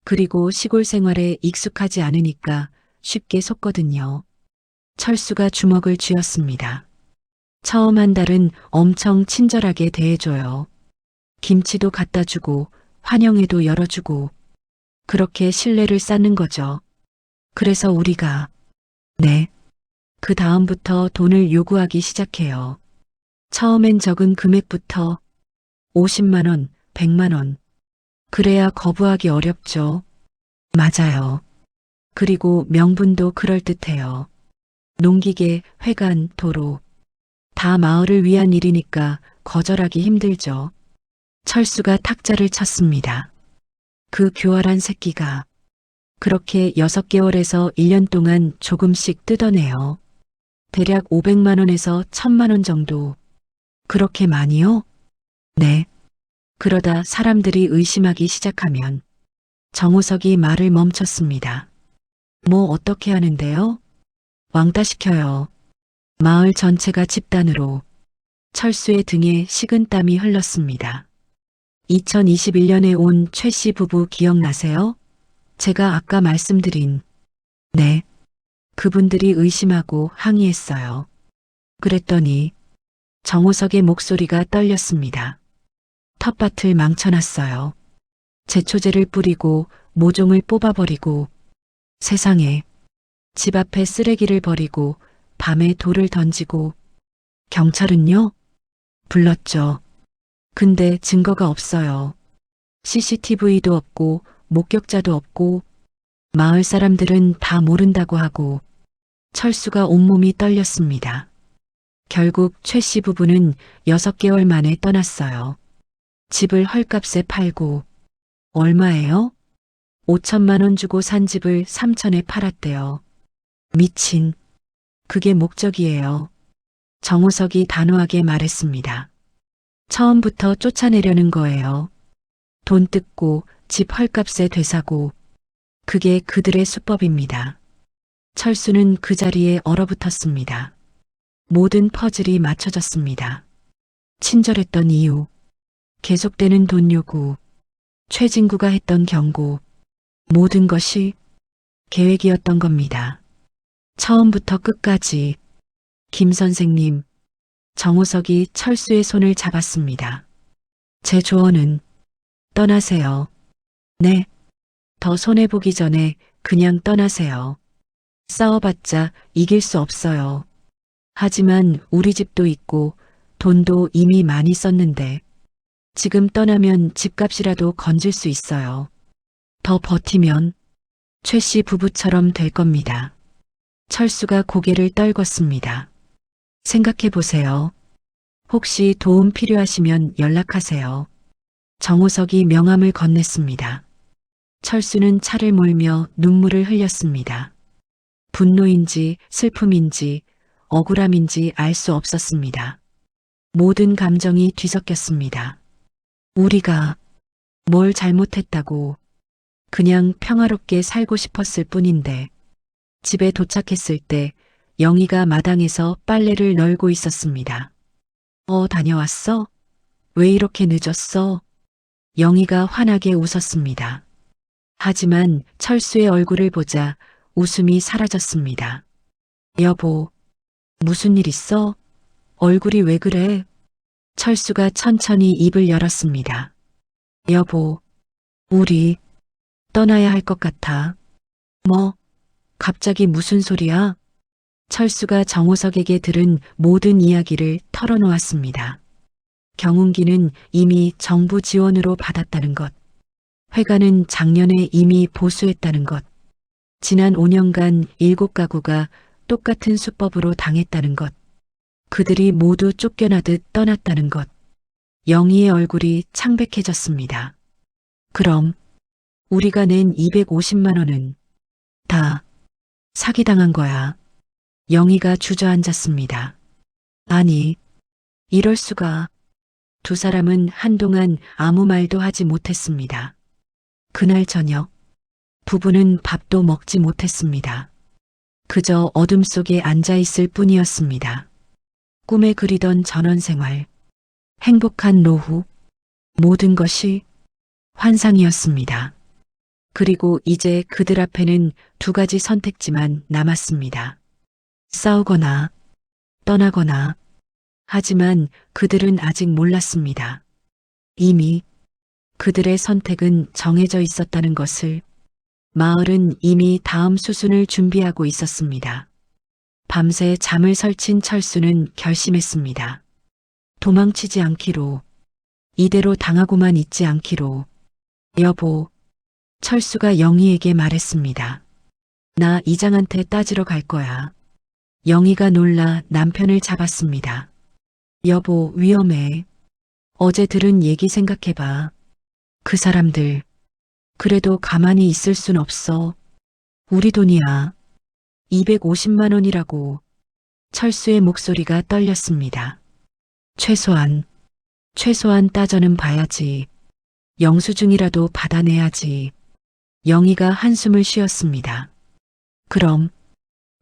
그리고 시골 생활에 익숙하지 않으니까 쉽게 속거든요. 철수가 주먹을 쥐었습니다. 처음 한 달은 엄청 친절하게 대해줘요. 김치도 갖다 주고 환영회도 열어주고 그렇게 신뢰를 쌓는 거죠. 그래서 우리가 네. 그 다음부터 돈을 요구하기 시작해요. 처음엔 적은 금액부터 50만 원, 100만 원. 그래야 거부하기 어렵죠. 맞아요. 그리고 명분도 그럴듯해요. 농기계, 회관, 도로. 다 마을을 위한 일이니까 거절하기 힘들죠. 철수가 탁자를 쳤습니다. 그 교활한 새끼가 그렇게 6개월에서 1년 동안 조금씩 뜯어내요. 대략 500만 원에서 1000만 원 정도. 그렇게 많이요? 네. 그러다 사람들이 의심하기 시작하면 정우석이 말을 멈췄습니다. 뭐 어떻게 하는데요? 왕따 시켜요. 마을 전체가 집단으로. 철수의 등에 식은땀이 흘렀습니다. 2021년에 온 최 씨 부부 기억나세요? 제가 아까 말씀드린 네. 그분들이 의심하고 항의했어요. 그랬더니 정우석의 목소리가 떨렸습니다. 텃밭을 망쳐놨어요. 제초제를 뿌리고 모종을 뽑아버리고 세상에 집 앞에 쓰레기를 버리고 밤에 돌을 던지고 경찰은요? 불렀죠. 근데 증거가 없어요. CCTV도 없고 목격자도 없고 마을 사람들은 다 모른다고 하고 철수가 온몸이 떨렸습니다. 결국 최 씨 부부는 6개월 만에 떠났어요. 집을 헐값에 팔고 얼마예요? 5천만 원 주고 산 집을 3천에 팔았대요. 미친. 그게 목적이에요. 정우석이 단호하게 말했습니다. 처음부터 쫓아내려는 거예요. 돈 뜯고 집 헐값에 되사고. 그게 그들의 수법입니다. 철수는 그 자리에 얼어붙었습니다. 모든 퍼즐이 맞춰졌습니다. 친절했던 이유, 계속되는 돈 요구, 최진구가 했던 경고, 모든 것이 계획이었던 겁니다. 처음부터 끝까지. 김 선생님, 정우석이 철수의 손을 잡았습니다. 제 조언은 떠나세요. 네. 더 손해보기 전에 그냥 떠나세요. 싸워봤자 이길 수 없어요. 하지만 우리 집도 있고 돈도 이미 많이 썼는데 지금 떠나면 집값이라도 건질 수 있어요. 더 버티면 최 씨 부부처럼 될 겁니다. 철수가 고개를 떨궜습니다. 생각해 보세요. 혹시 도움 필요하시면 연락하세요. 정우석이 명함을 건넸습니다. 철수는 차를 몰며 눈물을 흘렸습니다. 분노인지 슬픔인지 억울함인지 알 수 없었습니다. 모든 감정이 뒤섞였습니다. 우리가 뭘 잘못했다고 그냥 평화롭게 살고 싶었을 뿐인데 집에 도착했을 때 영희가 마당에서 빨래를 널고 있었습니다. 다녀왔어? 왜 이렇게 늦었어? 영희가 환하게 웃었습니다. 하지만 철수의 얼굴을 보자 웃음이 사라졌습니다. 여보, 무슨 일 있어? 얼굴이 왜 그래? 철수가 천천히 입을 열었습니다. 여보, 우리 떠나야 할 것 같아. 뭐? 갑자기 무슨 소리야? 철수가 정우석에게 들은 모든 이야기를 털어놓았습니다. 경운기는 이미 정부 지원으로 받았다는 것. 회가는 작년에 이미 보수했다는 것. 지난 5년간 7가구가 똑같은 수법으로 당했다는 것. 그들이 모두 쫓겨나듯 떠났다는 것. 영희의 얼굴이 창백해졌습니다. 그럼 우리가 낸 250만 원은 다 사기당한 거야. 영희가 주저앉았습니다. 아니, 이럴 수가. 두 사람은 한동안 아무 말도 하지 못했습니다. 그날 저녁, 부부는 밥도 먹지 못했습니다. 그저 어둠 속에 앉아 있을 뿐이었습니다. 꿈에 그리던 전원생활, 행복한 노후, 모든 것이 환상이었습니다. 그리고 이제 그들 앞에는 두 가지 선택지만 남았습니다. 싸우거나 떠나거나. 하지만 그들은 아직 몰랐습니다. 이미 그들의 선택은 정해져 있었다는 것을. 마을은 이미 다음 수순을 준비하고 있었습니다. 밤새 잠을 설친 철수는 결심했습니다. 도망치지 않기로, 이대로 당하고만 있지 않기로. 여보, 철수가 영희에게 말했습니다. 나 이장한테 따지러 갈 거야. 영희가 놀라 남편을 잡았습니다. 여보, 위험해. 어제 들은 얘기 생각해봐. 그 사람들, 그래도 가만히 있을 순 없어. 우리 돈이야. 250만 원이라고. 철수의 목소리가 떨렸습니다. 최소한 따져는 봐야지. 영수증이라도 받아내야지. 영희가 한숨을 쉬었습니다. 그럼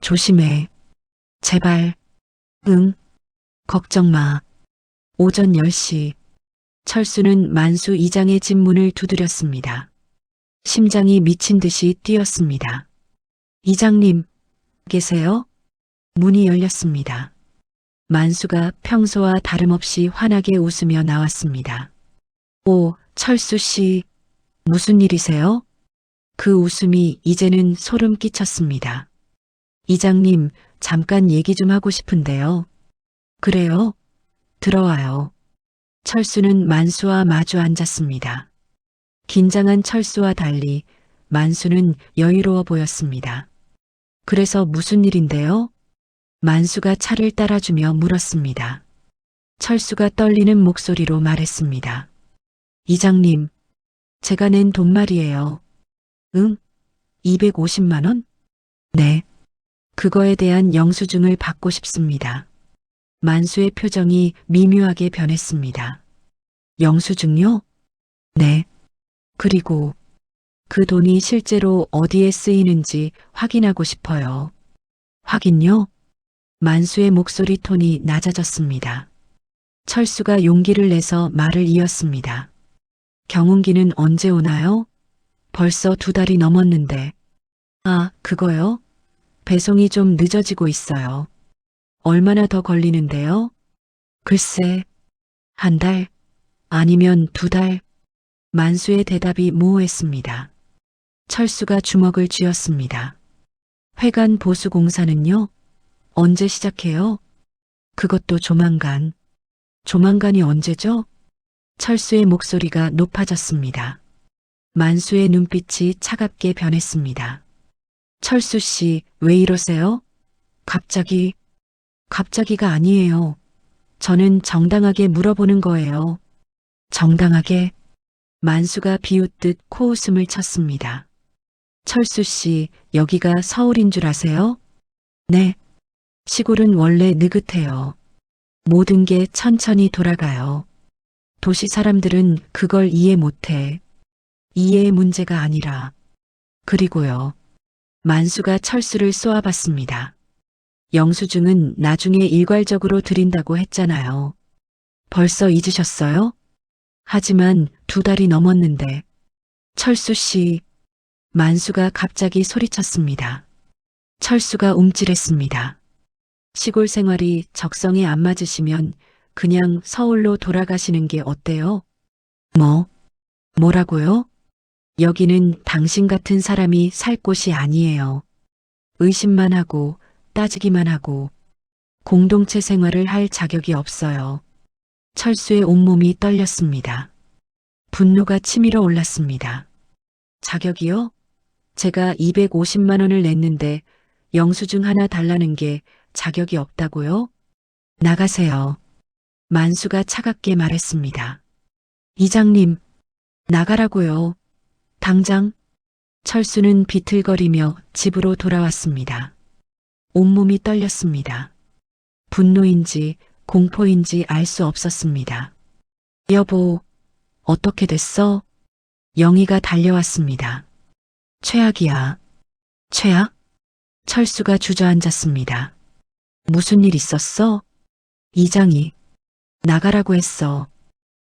조심해. 제발. 응. 걱정 마. 오전 10시. 철수는 만수 이장의 집 문을 두드렸습니다. 심장이 미친 듯이 뛰었습니다. 이장님, 계세요? 문이 열렸습니다. 만수가 평소와 다름없이 환하게 웃으며 나왔습니다. 오, 철수 씨, 무슨 일이세요? 그 웃음이 이제는 소름 끼쳤습니다. 이장님, 잠깐 얘기 좀 하고 싶은데요. 그래요? 들어와요. 철수는 만수와 마주 앉았습니다. 긴장한 철수와 달리 만수는 여유로워 보였습니다. 그래서 무슨 일인데요? 만수가 차를 따라주며 물었습니다. 철수가 떨리는 목소리로 말했습니다. 이장님, 제가 낸 돈 말이에요. 응? 250만 원? 네. 그거에 대한 영수증을 받고 싶습니다. 만수의 표정이 미묘하게 변했습니다. 영수증요? 네. 그리고 그 돈이 실제로 어디에 쓰이는지 확인하고 싶어요. 확인요? 만수의 목소리 톤이 낮아졌습니다. 철수가 용기를 내서 말을 이었습니다. 경운기는 언제 오나요? 벌써 2달이 넘었는데. 아, 그거요? 배송이 좀 늦어지고 있어요. 얼마나 더 걸리는데요? 글쎄, 한 달, 아니면 두 달. 만수의 대답이 모호했습니다. 철수가 주먹을 쥐었습니다. 회관 보수 공사는요? 언제 시작해요? 그것도 조만간. 조만간이 언제죠? 철수의 목소리가 높아졌습니다. 만수의 눈빛이 차갑게 변했습니다. 철수 씨, 왜 이러세요? 갑자기가 아니에요. 저는 정당하게 물어보는 거예요. 정당하게? 만수가 비웃듯 코웃음을 쳤습니다. 철수 씨, 여기가 서울인 줄 아세요? 네. 시골은 원래 느긋해요. 모든 게 천천히 돌아가요. 도시 사람들은 그걸 이해 못해. 이해의 문제가 아니라. 그리고요. 만수가 철수를 쏘아봤습니다. 영수증은 나중에 일괄적으로 드린다고 했잖아요. 벌써 잊으셨어요? 하지만 두 달이 넘었는데. 철수 씨, 만수가 갑자기 소리쳤습니다. 철수가 움찔했습니다. 시골 생활이 적성에 안 맞으시면 그냥 서울로 돌아가시는 게 어때요? 뭐라고요? 여기는 당신 같은 사람이 살 곳이 아니에요. 의심만 하고 따지기만 하고 공동체 생활을 할 자격이 없어요. 철수의 온몸이 떨렸습니다. 분노가 치밀어 올랐습니다. 자격이요? 제가 250만 원을 냈는데 영수증 하나 달라는 게 자격이 없다고요? 나가세요. 만수가 차갑게 말했습니다. 이장님, 나가라고요. 당장. 철수는 비틀거리며 집으로 돌아왔습니다. 온몸이 떨렸습니다. 분노인지 공포인지 알 수 없었습니다. 여보, 어떻게 됐어? 영희가 달려왔습니다. 최악이야. 최악? 철수가 주저앉았습니다. 무슨 일 있었어? 이장이 나가라고 했어.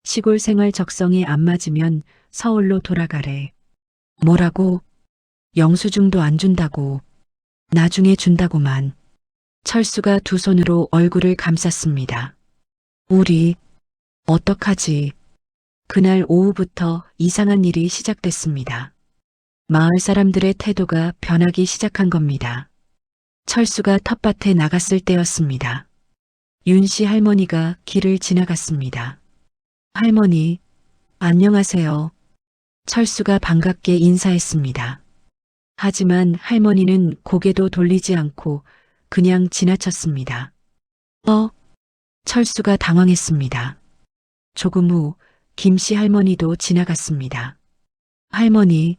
시골 생활 적성에 안 맞으면 서울로 돌아가래. 뭐라고? 영수증도 안 준다고. 나중에 준다고만. 철수가 두 손으로 얼굴을 감쌌습니다. 우리 어떡하지? 그날 오후부터 이상한 일이 시작됐습니다. 마을 사람들의 태도가 변하기 시작한 겁니다. 철수가 텃밭에 나갔을 때였습니다. 윤씨 할머니가 길을 지나갔습니다. 할머니, 안녕하세요. 철수가 반갑게 인사했습니다. 하지만 할머니는 고개도 돌리지 않고 그냥 지나쳤습니다. 철수가 당황했습니다. 조금 후 김씨 할머니도 지나갔습니다. 할머니,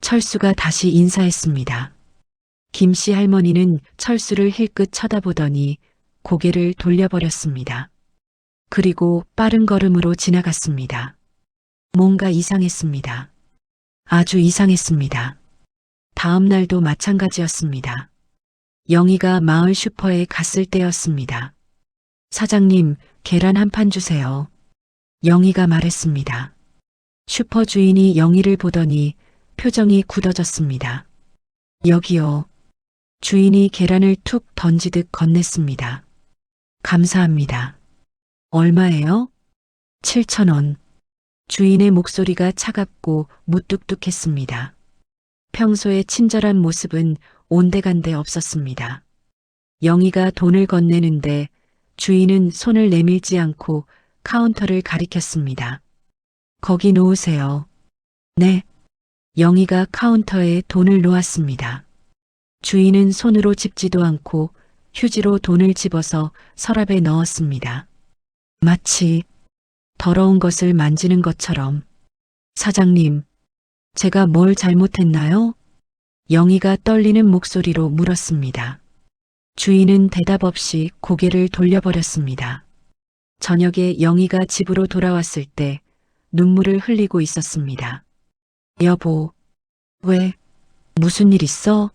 철수가 다시 인사했습니다. 김씨 할머니는 철수를 힐끗 쳐다보더니 고개를 돌려버렸습니다. 그리고 빠른 걸음으로 지나갔습니다. 뭔가 이상했습니다. 아주 이상했습니다. 다음 날도 마찬가지였습니다. 영희가 마을 슈퍼에 갔을 때였습니다. 사장님, 계란 한 판 주세요. 영희가 말했습니다. 슈퍼 주인이 영희를 보더니 표정이 굳어졌습니다. 여기요. 주인이 계란을 툭 던지듯 건넸습니다. 감사합니다. 얼마예요? 7,000원. 주인의 목소리가 차갑고 무뚝뚝했습니다. 평소의 친절한 모습은 온데간데 없었습니다. 영희가 돈을 건네는데 주인은 손을 내밀지 않고 카운터를 가리켰습니다. 거기 놓으세요. 네. 영희가 카운터에 돈을 놓았습니다. 주인은 손으로 집지도 않고 휴지로 돈을 집어서 서랍에 넣었습니다. 마치 더러운 것을 만지는 것처럼. 사장님, 제가 뭘 잘못했나요? 영희가 떨리는 목소리로 물었습니다. 주인은 대답 없이 고개를 돌려버렸습니다. 저녁에 영희가 집으로 돌아왔을 때 눈물을 흘리고 있었습니다. 여보, 왜? 무슨 일 있어?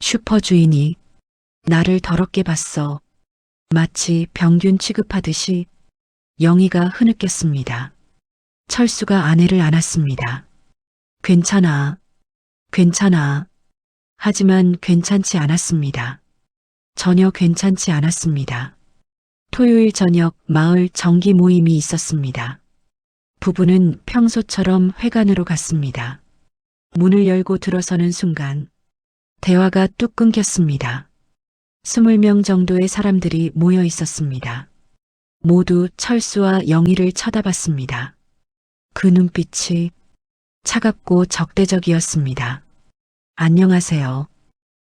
슈퍼 주인이 나를 더럽게 봤어. 마치 병균 취급하듯이. 영희가 흐느꼈습니다. 철수가 아내를 안았습니다. 괜찮아. 하지만 괜찮지 않았습니다. 전혀 괜찮지 않았습니다. 토요일 저녁 마을 정기 모임이 있었습니다. 부부는 평소처럼 회관으로 갔습니다. 문을 열고 들어서는 순간 대화가 뚝 끊겼습니다. 20명 정도의 사람들이 모여 있었습니다. 모두 철수와 영희를 쳐다봤습니다. 그 눈빛이 차갑고 적대적이었습니다. 안녕하세요.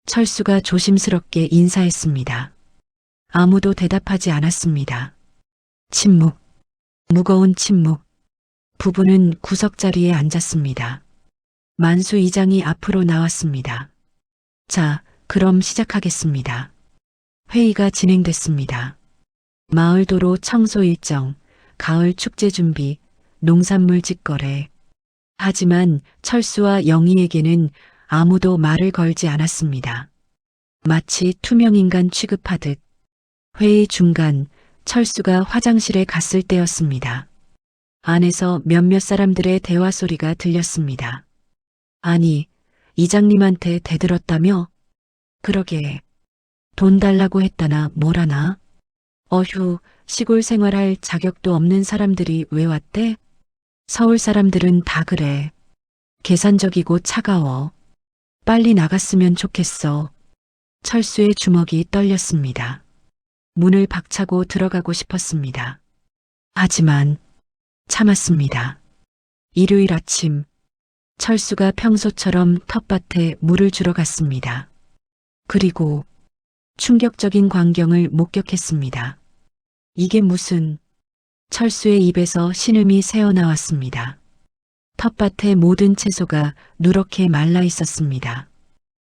철수가 조심스럽게 인사했습니다. 아무도 대답하지 않았습니다. 침묵, 무거운 침묵. 부부는 구석자리에 앉았습니다. 만수 이장이 앞으로 나왔습니다. 자, 그럼 시작하겠습니다. 회의가 진행됐습니다. 마을도로 청소 일정, 가을 축제 준비, 농산물 직거래. 하지만 철수와 영희에게는 아무도 말을 걸지 않았습니다. 마치 투명인간 취급하듯. 회의 중간 철수가 화장실에 갔을 때였습니다. 안에서 몇몇 사람들의 대화 소리가 들렸습니다. 아니, 이장님한테 대들었다며? 그러게. 돈 달라고 했다나 뭐라나? 어휴, 시골 생활할 자격도 없는 사람들이 왜 왔대? 서울 사람들은 다 그래. 계산적이고 차가워. 빨리 나갔으면 좋겠어. 철수의 주먹이 떨렸습니다. 문을 박차고 들어가고 싶었습니다. 하지만 참았습니다. 일요일 아침, 철수가 평소처럼 텃밭에 물을 주러 갔습니다. 그리고 충격적인 광경을 목격했습니다. 이게 무슨... 철수의 입에서 신음이 새어나왔습니다. 텃밭의 모든 채소가 누렇게 말라 있었습니다.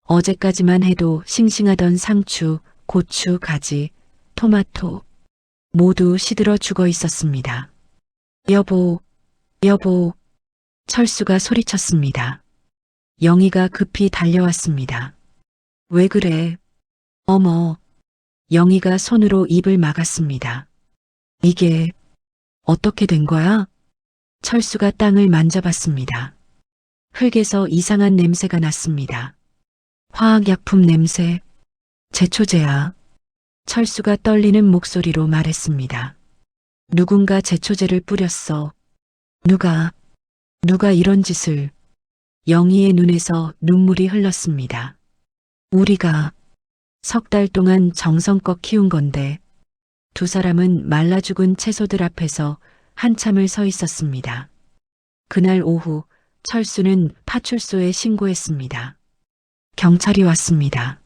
어제까지만 해도 싱싱하던 상추, 고추, 가지, 토마토 모두 시들어 죽어 있었습니다. 여보, 여보. 철수가 소리쳤습니다. 영희가 급히 달려왔습니다. 왜 그래? 어머. 영희가 손으로 입을 막았습니다. 이게 어떻게 된 거야? 철수가 땅을 만져봤습니다. 흙에서 이상한 냄새가 났습니다. 화학약품 냄새. 제초제야. 철수가 떨리는 목소리로 말했습니다. 누군가 제초제를 뿌렸어. 누가 이런 짓을... 영희의 눈에서 눈물이 흘렀습니다. 우리가 석 달 동안 정성껏 키운 건데. 두 사람은 말라 죽은 채소들 앞에서 한참을 서 있었습니다. 그날 오후 철수는 파출소에 신고했습니다. 경찰이 왔습니다.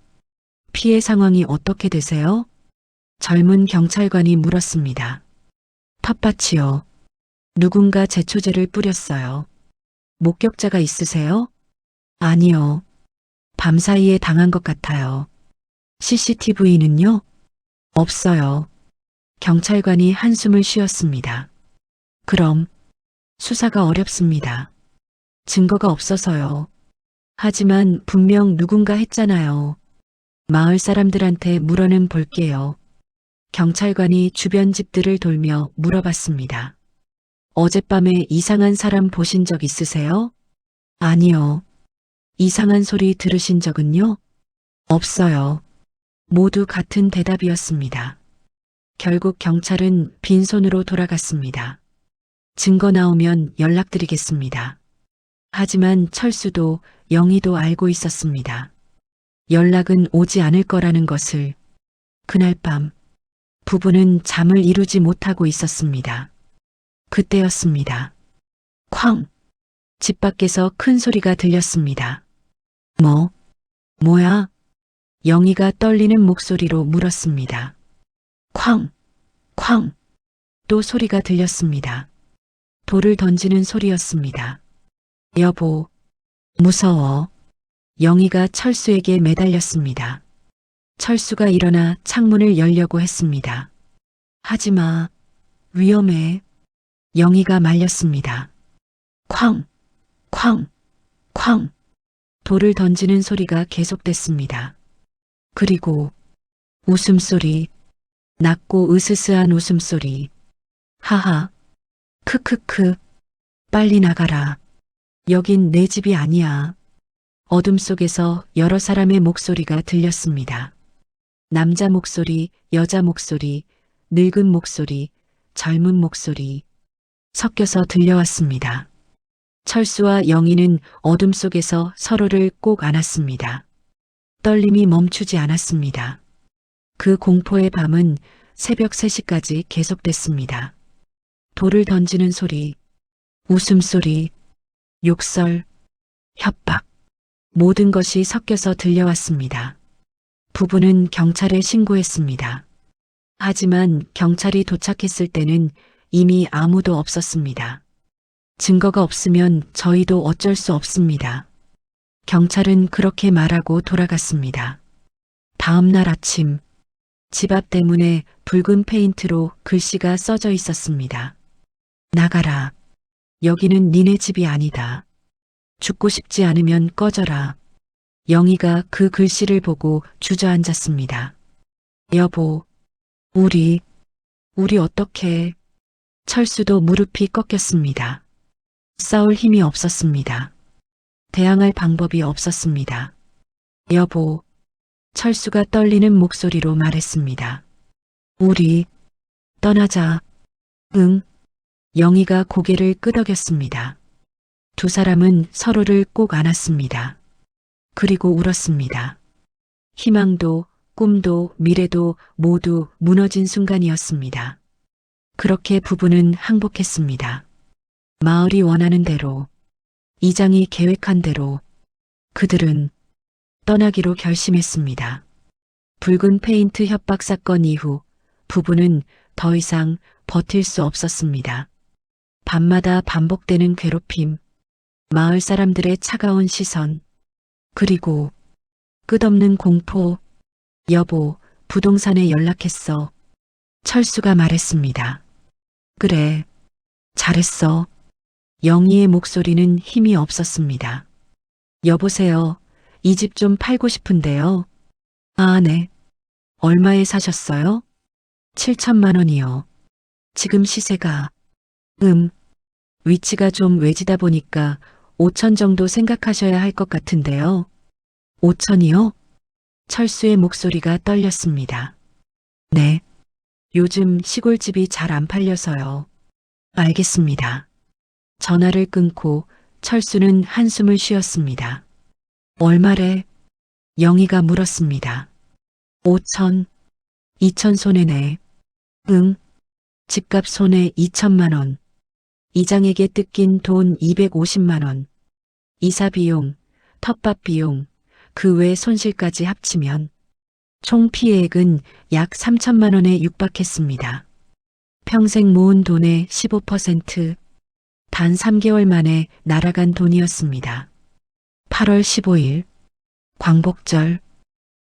피해 상황이 어떻게 되세요? 젊은 경찰관이 물었습니다. 텃밭이요. 누군가 제초제를 뿌렸어요. 목격자가 있으세요? 아니요. 밤사이에 당한 것 같아요. CCTV는요? 없어요. 경찰관이 한숨을 쉬었습니다. 그럼 수사가 어렵습니다. 증거가 없어서요. 하지만 분명 누군가 했잖아요. 마을 사람들한테 물어는 볼게요. 경찰관이 주변 집들을 돌며 물어봤습니다. 어젯밤에 이상한 사람 보신 적 있으세요? 아니요. 이상한 소리 들으신 적은요? 없어요. 모두 같은 대답이었습니다. 결국 경찰은 빈손으로 돌아갔습니다. 증거 나오면 연락드리겠습니다. 하지만 철수도 영희도 알고 있었습니다. 연락은 오지 않을 거라는 것을. 그날 밤 부부는 잠을 이루지 못하고 있었습니다. 그때였습니다. 쾅! 집 밖에서 큰 소리가 들렸습니다. 뭐야? 영희가 떨리는 목소리로 물었습니다. 쾅! 쾅! 또 소리가 들렸습니다. 돌을 던지는 소리였습니다. 여보, 무서워. 영희가 철수에게 매달렸습니다. 철수가 일어나 창문을 열려고 했습니다. 하지마. 위험해. 영희가 말렸습니다. 쾅! 쾅! 쾅! 돌을 던지는 소리가 계속됐습니다. 그리고 웃음소리, 낮고 으스스한 웃음소리. 하하, 크크크, 빨리 나가라. 여긴 내 집이 아니야. 어둠 속에서 여러 사람의 목소리가 들렸습니다. 남자 목소리, 여자 목소리, 늙은 목소리, 젊은 목소리 섞여서 들려왔습니다. 철수와 영희는 어둠 속에서 서로를 꼭 안았습니다. 떨림이 멈추지 않았습니다. 그 공포의 밤은 새벽 3시까지 계속됐습니다. 돌을 던지는 소리, 웃음소리, 욕설, 협박, 모든 것이 섞여서 들려왔습니다. 부부는 경찰에 신고했습니다. 하지만 경찰이 도착했을 때는 이미 아무도 없었습니다. 증거가 없으면 저희도 어쩔 수 없습니다. 경찰은 그렇게 말하고 돌아갔습니다. 다음 날 아침, 집 앞 대문에 붉은 페인트로 글씨가 써져 있었습니다. 나가라. 여기는 니네 집이 아니다. 죽고 싶지 않으면 꺼져라. 영희가 그 글씨를 보고 주저앉았습니다. 여보, 우리 어떻게... 철수도 무릎이 꺾였습니다. 싸울 힘이 없었습니다. 대항할 방법이 없었습니다. 여보, 철수가 떨리는 목소리로 말했습니다. 우리 떠나자. 응. 영희가 고개를 끄덕였습니다. 두 사람은 서로를 꼭 안았습니다. 그리고 울었습니다. 희망도 꿈도 미래도 모두 무너진 순간이었습니다. 그렇게 부부는 항복했습니다. 마을이 원하는 대로, 이장이 계획한 대로 그들은 떠나기로 결심했습니다. 붉은 페인트 협박 사건 이후 부부는 더 이상 버틸 수 없었습니다. 밤마다 반복되는 괴롭힘, 마을 사람들의 차가운 시선, 그리고 끝없는 공포. 여보, 부동산에 연락했어. 철수가 말했습니다. 그래, 잘했어. 영희의 목소리는 힘이 없었습니다. 여보세요. 이 집 좀 팔고 싶은데요. 아, 네. 얼마에 사셨어요? 7천만 원이요. 지금 시세가... 위치가 좀 외지다 보니까 5천 정도 생각하셔야 할 것 같은데요. 5천이요? 철수의 목소리가 떨렸습니다. 네. 요즘 시골집이 잘 안 팔려서요. 알겠습니다. 전화를 끊고 철수는 한숨을 쉬었습니다. 얼마래? 영희가 물었습니다. 5천, 2천 손해네. 응. 집값 손해 2천만 원. 이장에게 뜯긴 돈 250만 원. 이사 비용, 텃밭 비용, 그 외 손실까지 합치면 총 피해액은 약 3천만 원에 육박했습니다. 평생 모은 돈의 15%, 단 3개월 만에 날아간 돈이었습니다. 8월 15일, 광복절,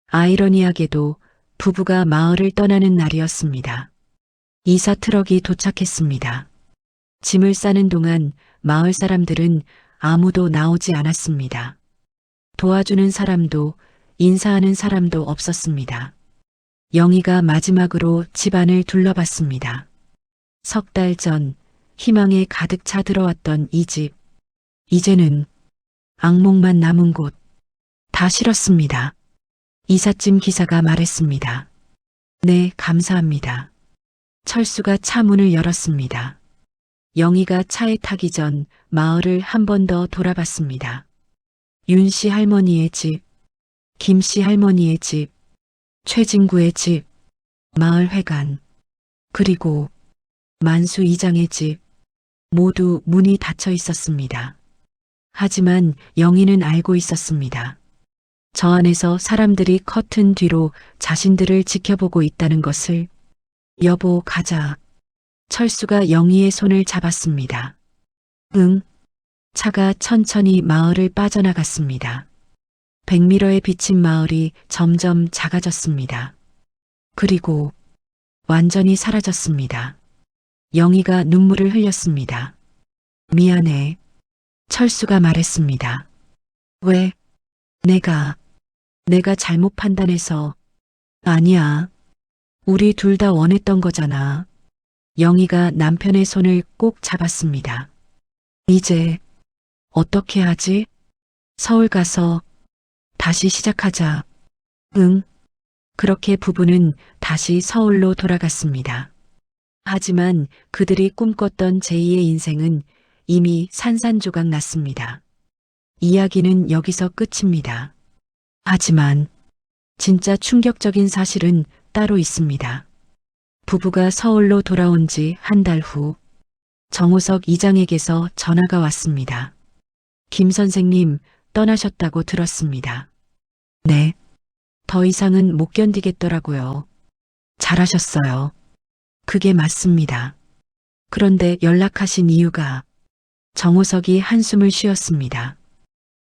아이러니하게도 부부가 마을을 떠나는 날이었습니다. 이사 트럭이 도착했습니다. 짐을 싸는 동안 마을 사람들은 아무도 나오지 않았습니다. 도와주는 사람도 인사하는 사람도 없었습니다. 영희가 마지막으로 집안을 둘러봤습니다. 석 달 전 희망에 가득 차 들어왔던 이 집. 이제는 악몽만 남은 곳. 다 싫었습니다. 이삿짐 기사가 말했습니다. 네, 감사합니다. 철수가 차 문을 열었습니다. 영희가 차에 타기 전 마을을 한 번 더 돌아봤습니다. 윤 씨 할머니의 집, 김 씨 할머니의 집, 최진구의 집, 마을 회관, 그리고 만수 이장의 집, 모두 문이 닫혀 있었습니다. 하지만 영희는 알고 있었습니다. 저 안에서 사람들이 커튼 뒤로 자신들을 지켜보고 있다는 것을. 여보, 가자. 철수가 영희의 손을 잡았습니다. 응. 차가 천천히 마을을 빠져나갔습니다. 100미러에 비친 마을이 점점 작아졌습니다. 그리고 완전히 사라졌습니다. 영희가 눈물을 흘렸습니다. 미안해. 철수가 말했습니다. 왜? 내가 잘못 판단해서. 아니야. 우리 둘 다 원했던 거잖아. 영희가 남편의 손을 꼭 잡았습니다. 이제 어떻게 하지? 서울 가서 다시 시작하자. 응. 그렇게 부부는 다시 서울로 돌아갔습니다. 하지만 그들이 꿈꿨던 제2의 인생은 이미 산산조각 났습니다. 이야기는 여기서 끝입니다. 하지만 진짜 충격적인 사실은 따로 있습니다. 부부가 서울로 돌아온 지 한 달 후 정호석 이장에게서 전화가 왔습니다. 김 선생님 떠나셨다고 들었습니다. 네. 더 이상은 못 견디겠더라고요. 잘하셨어요. 그게 맞습니다. 그런데 연락하신 이유가 정호석이 한숨을 쉬었습니다.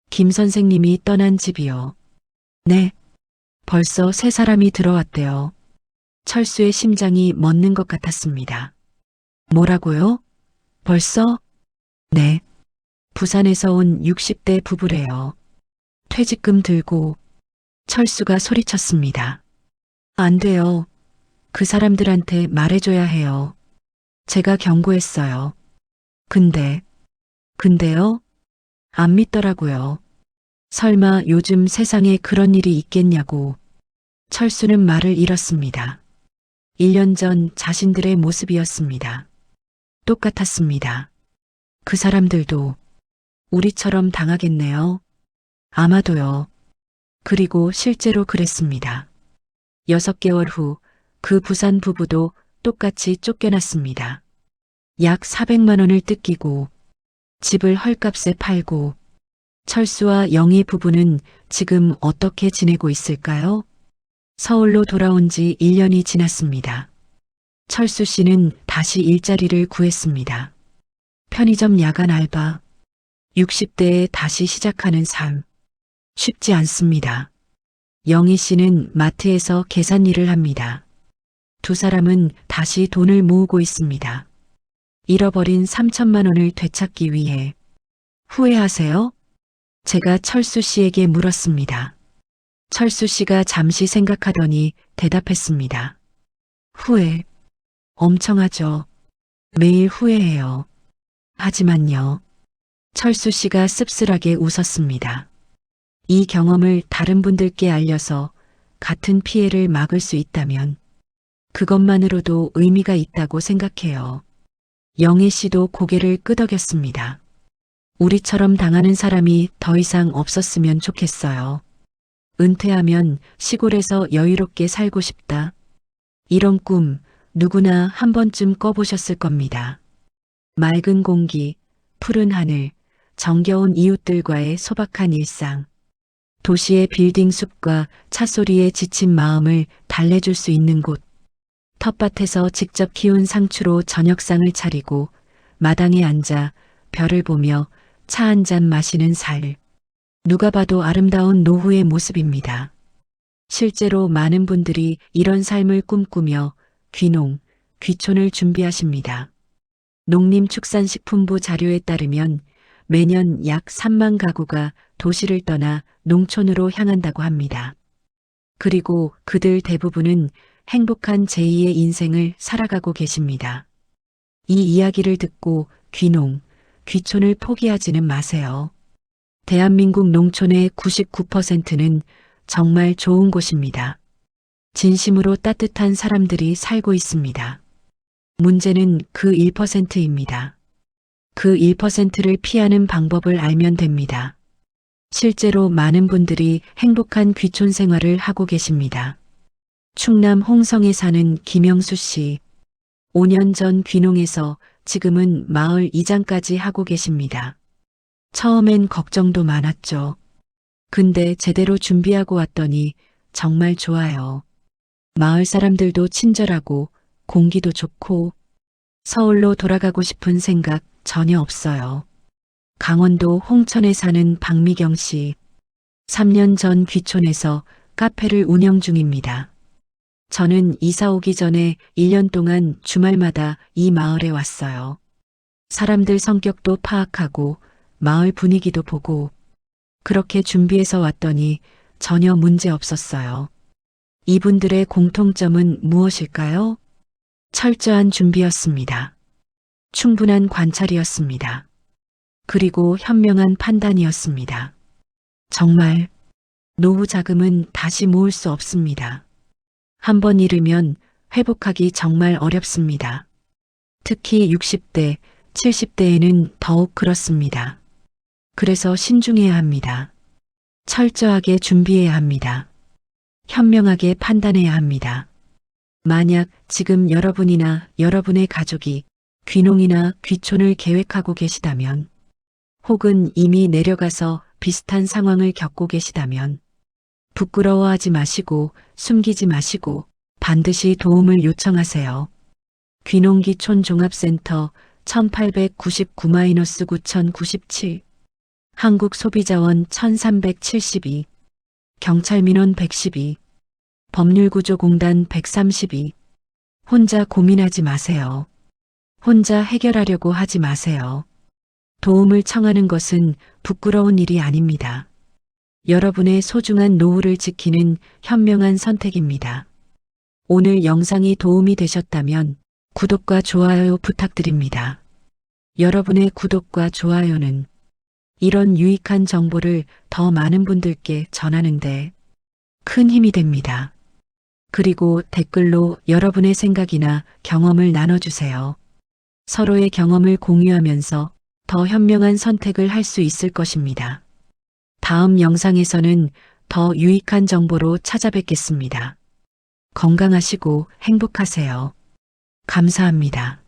김 선생님이 떠난 집이요. 네. 벌써 세 사람이 들어왔대요. 철수의 심장이 멎는 것 같았습니다. 뭐라고요? 벌써? 네. 부산에서 온 60대 부부래요. 퇴직금 들고 철수가 소리쳤습니다. 안 돼요. 그 사람들한테 말해줘야 해요. 제가 경고했어요. 근데요? 안 믿더라고요. 설마 요즘 세상에 그런 일이 있겠냐고. 철수는 말을 잃었습니다. 1년 전 자신들의 모습이었습니다. 똑같았습니다. 그 사람들도 우리처럼 당하겠네요. 아마도요. 그리고 실제로 그랬습니다. 6개월 후 그 부산 부부도 똑같이 쫓겨났습니다. 약 400만 원을 뜯기고 집을 헐값에 팔고 철수와 영희 부부는 지금 어떻게 지내고 있을까요? 서울로 돌아온 지 1년이 지났습니다. 철수 씨는 다시 일자리를 구했습니다. 편의점 야간 알바. 60대에 다시 시작하는 삶. 쉽지 않습니다. 영희 씨는 마트에서 계산 일을 합니다. 두 사람은 다시 돈을 모으고 있습니다. 잃어버린 3천만 원을 되찾기 위해. 후회하세요? 제가 철수 씨에게 물었습니다. 철수 씨가 잠시 생각하더니 대답했습니다. 후회. 엄청 하죠. 매일 후회해요. 하지만요. 철수 씨가 씁쓸하게 웃었습니다. 이 경험을 다른 분들께 알려서 같은 피해를 막을 수 있다면 그것만으로도 의미가 있다고 생각해요. 영애 씨도 고개를 끄덕였습니다. 우리처럼 당하는 사람이 더 이상 없었으면 좋겠어요. 은퇴하면 시골에서 여유롭게 살고 싶다. 이런 꿈 누구나 한 번쯤 꿔보셨을 겁니다. 맑은 공기, 푸른 하늘, 정겨운 이웃들과의 소박한 일상. 도시의 빌딩 숲과 차 소리에 지친 마음을 달래줄 수 있는 곳. 텃밭에서 직접 키운 상추로 저녁상을 차리고 마당에 앉아 별을 보며 차 한 잔 마시는 살. 누가 봐도 아름다운 노후의 모습입니다. 실제로 많은 분들이 이런 삶을 꿈꾸며 귀농, 귀촌을 준비하십니다. 농림축산식품부 자료에 따르면 매년 약 3만 가구가 도시를 떠나 농촌으로 향한다고 합니다. 그리고 그들 대부분은 행복한 제2의 인생을 살아가고 계십니다. 이 이야기를 듣고 귀농, 귀촌을 포기하지는 마세요. 대한민국 농촌의 99%는 정말 좋은 곳입니다. 진심으로 따뜻한 사람들이 살고 있습니다. 문제는 그 1%입니다. 그 1%를 피하는 방법을 알면 됩니다. 실제로 많은 분들이 행복한 귀촌 생활을 하고 계십니다. 충남 홍성에 사는 김영수 씨. 5년 전 귀농해서 지금은 마을 이장까지 하고 계십니다. 처음엔 걱정도 많았죠. 근데 제대로 준비하고 왔더니 정말 좋아요. 마을 사람들도 친절하고 공기도 좋고 서울로 돌아가고 싶은 생각 전혀 없어요. 강원도 홍천에 사는 박미경 씨. 3년 전 귀촌해서 카페를 운영 중입니다. 저는 이사 오기 전에 1년 동안 주말마다 이 마을에 왔어요. 사람들 성격도 파악하고 마을 분위기도 보고 그렇게 준비해서 왔더니 전혀 문제 없었어요. 이분들의 공통점은 무엇일까요? 철저한 준비였습니다. 충분한 관찰이었습니다. 그리고 현명한 판단이었습니다. 정말 노후 자금은 다시 모을 수 없습니다. 한번 잃으면 회복하기 정말 어렵습니다. 특히 60대, 70대에는 더욱 그렇습니다. 그래서 신중해야 합니다. 철저하게 준비해야 합니다. 현명하게 판단해야 합니다. 만약 지금 여러분이나 여러분의 가족이 귀농이나 귀촌을 계획하고 계시다면, 혹은 이미 내려가서 비슷한 상황을 겪고 계시다면, 부끄러워하지 마시고 숨기지 마시고 반드시 도움을 요청하세요. 귀농귀촌 종합센터 1899-9097 한국소비자원 1372 경찰민원 112 법률구조공단 132 혼자 고민하지 마세요. 혼자 해결하려고 하지 마세요. 도움을 청하는 것은 부끄러운 일이 아닙니다. 여러분의 소중한 노후를 지키는 현명한 선택입니다. 오늘 영상이 도움이 되셨다면 구독과 좋아요 부탁드립니다. 여러분의 구독과 좋아요는 이런 유익한 정보를 더 많은 분들께 전하는데 큰 힘이 됩니다. 그리고 댓글로 여러분의 생각이나 경험을 나눠주세요. 서로의 경험을 공유하면서 더 현명한 선택을 할 수 있을 것입니다. 다음 영상에서는 더 유익한 정보로 찾아뵙겠습니다. 건강하시고 행복하세요. 감사합니다.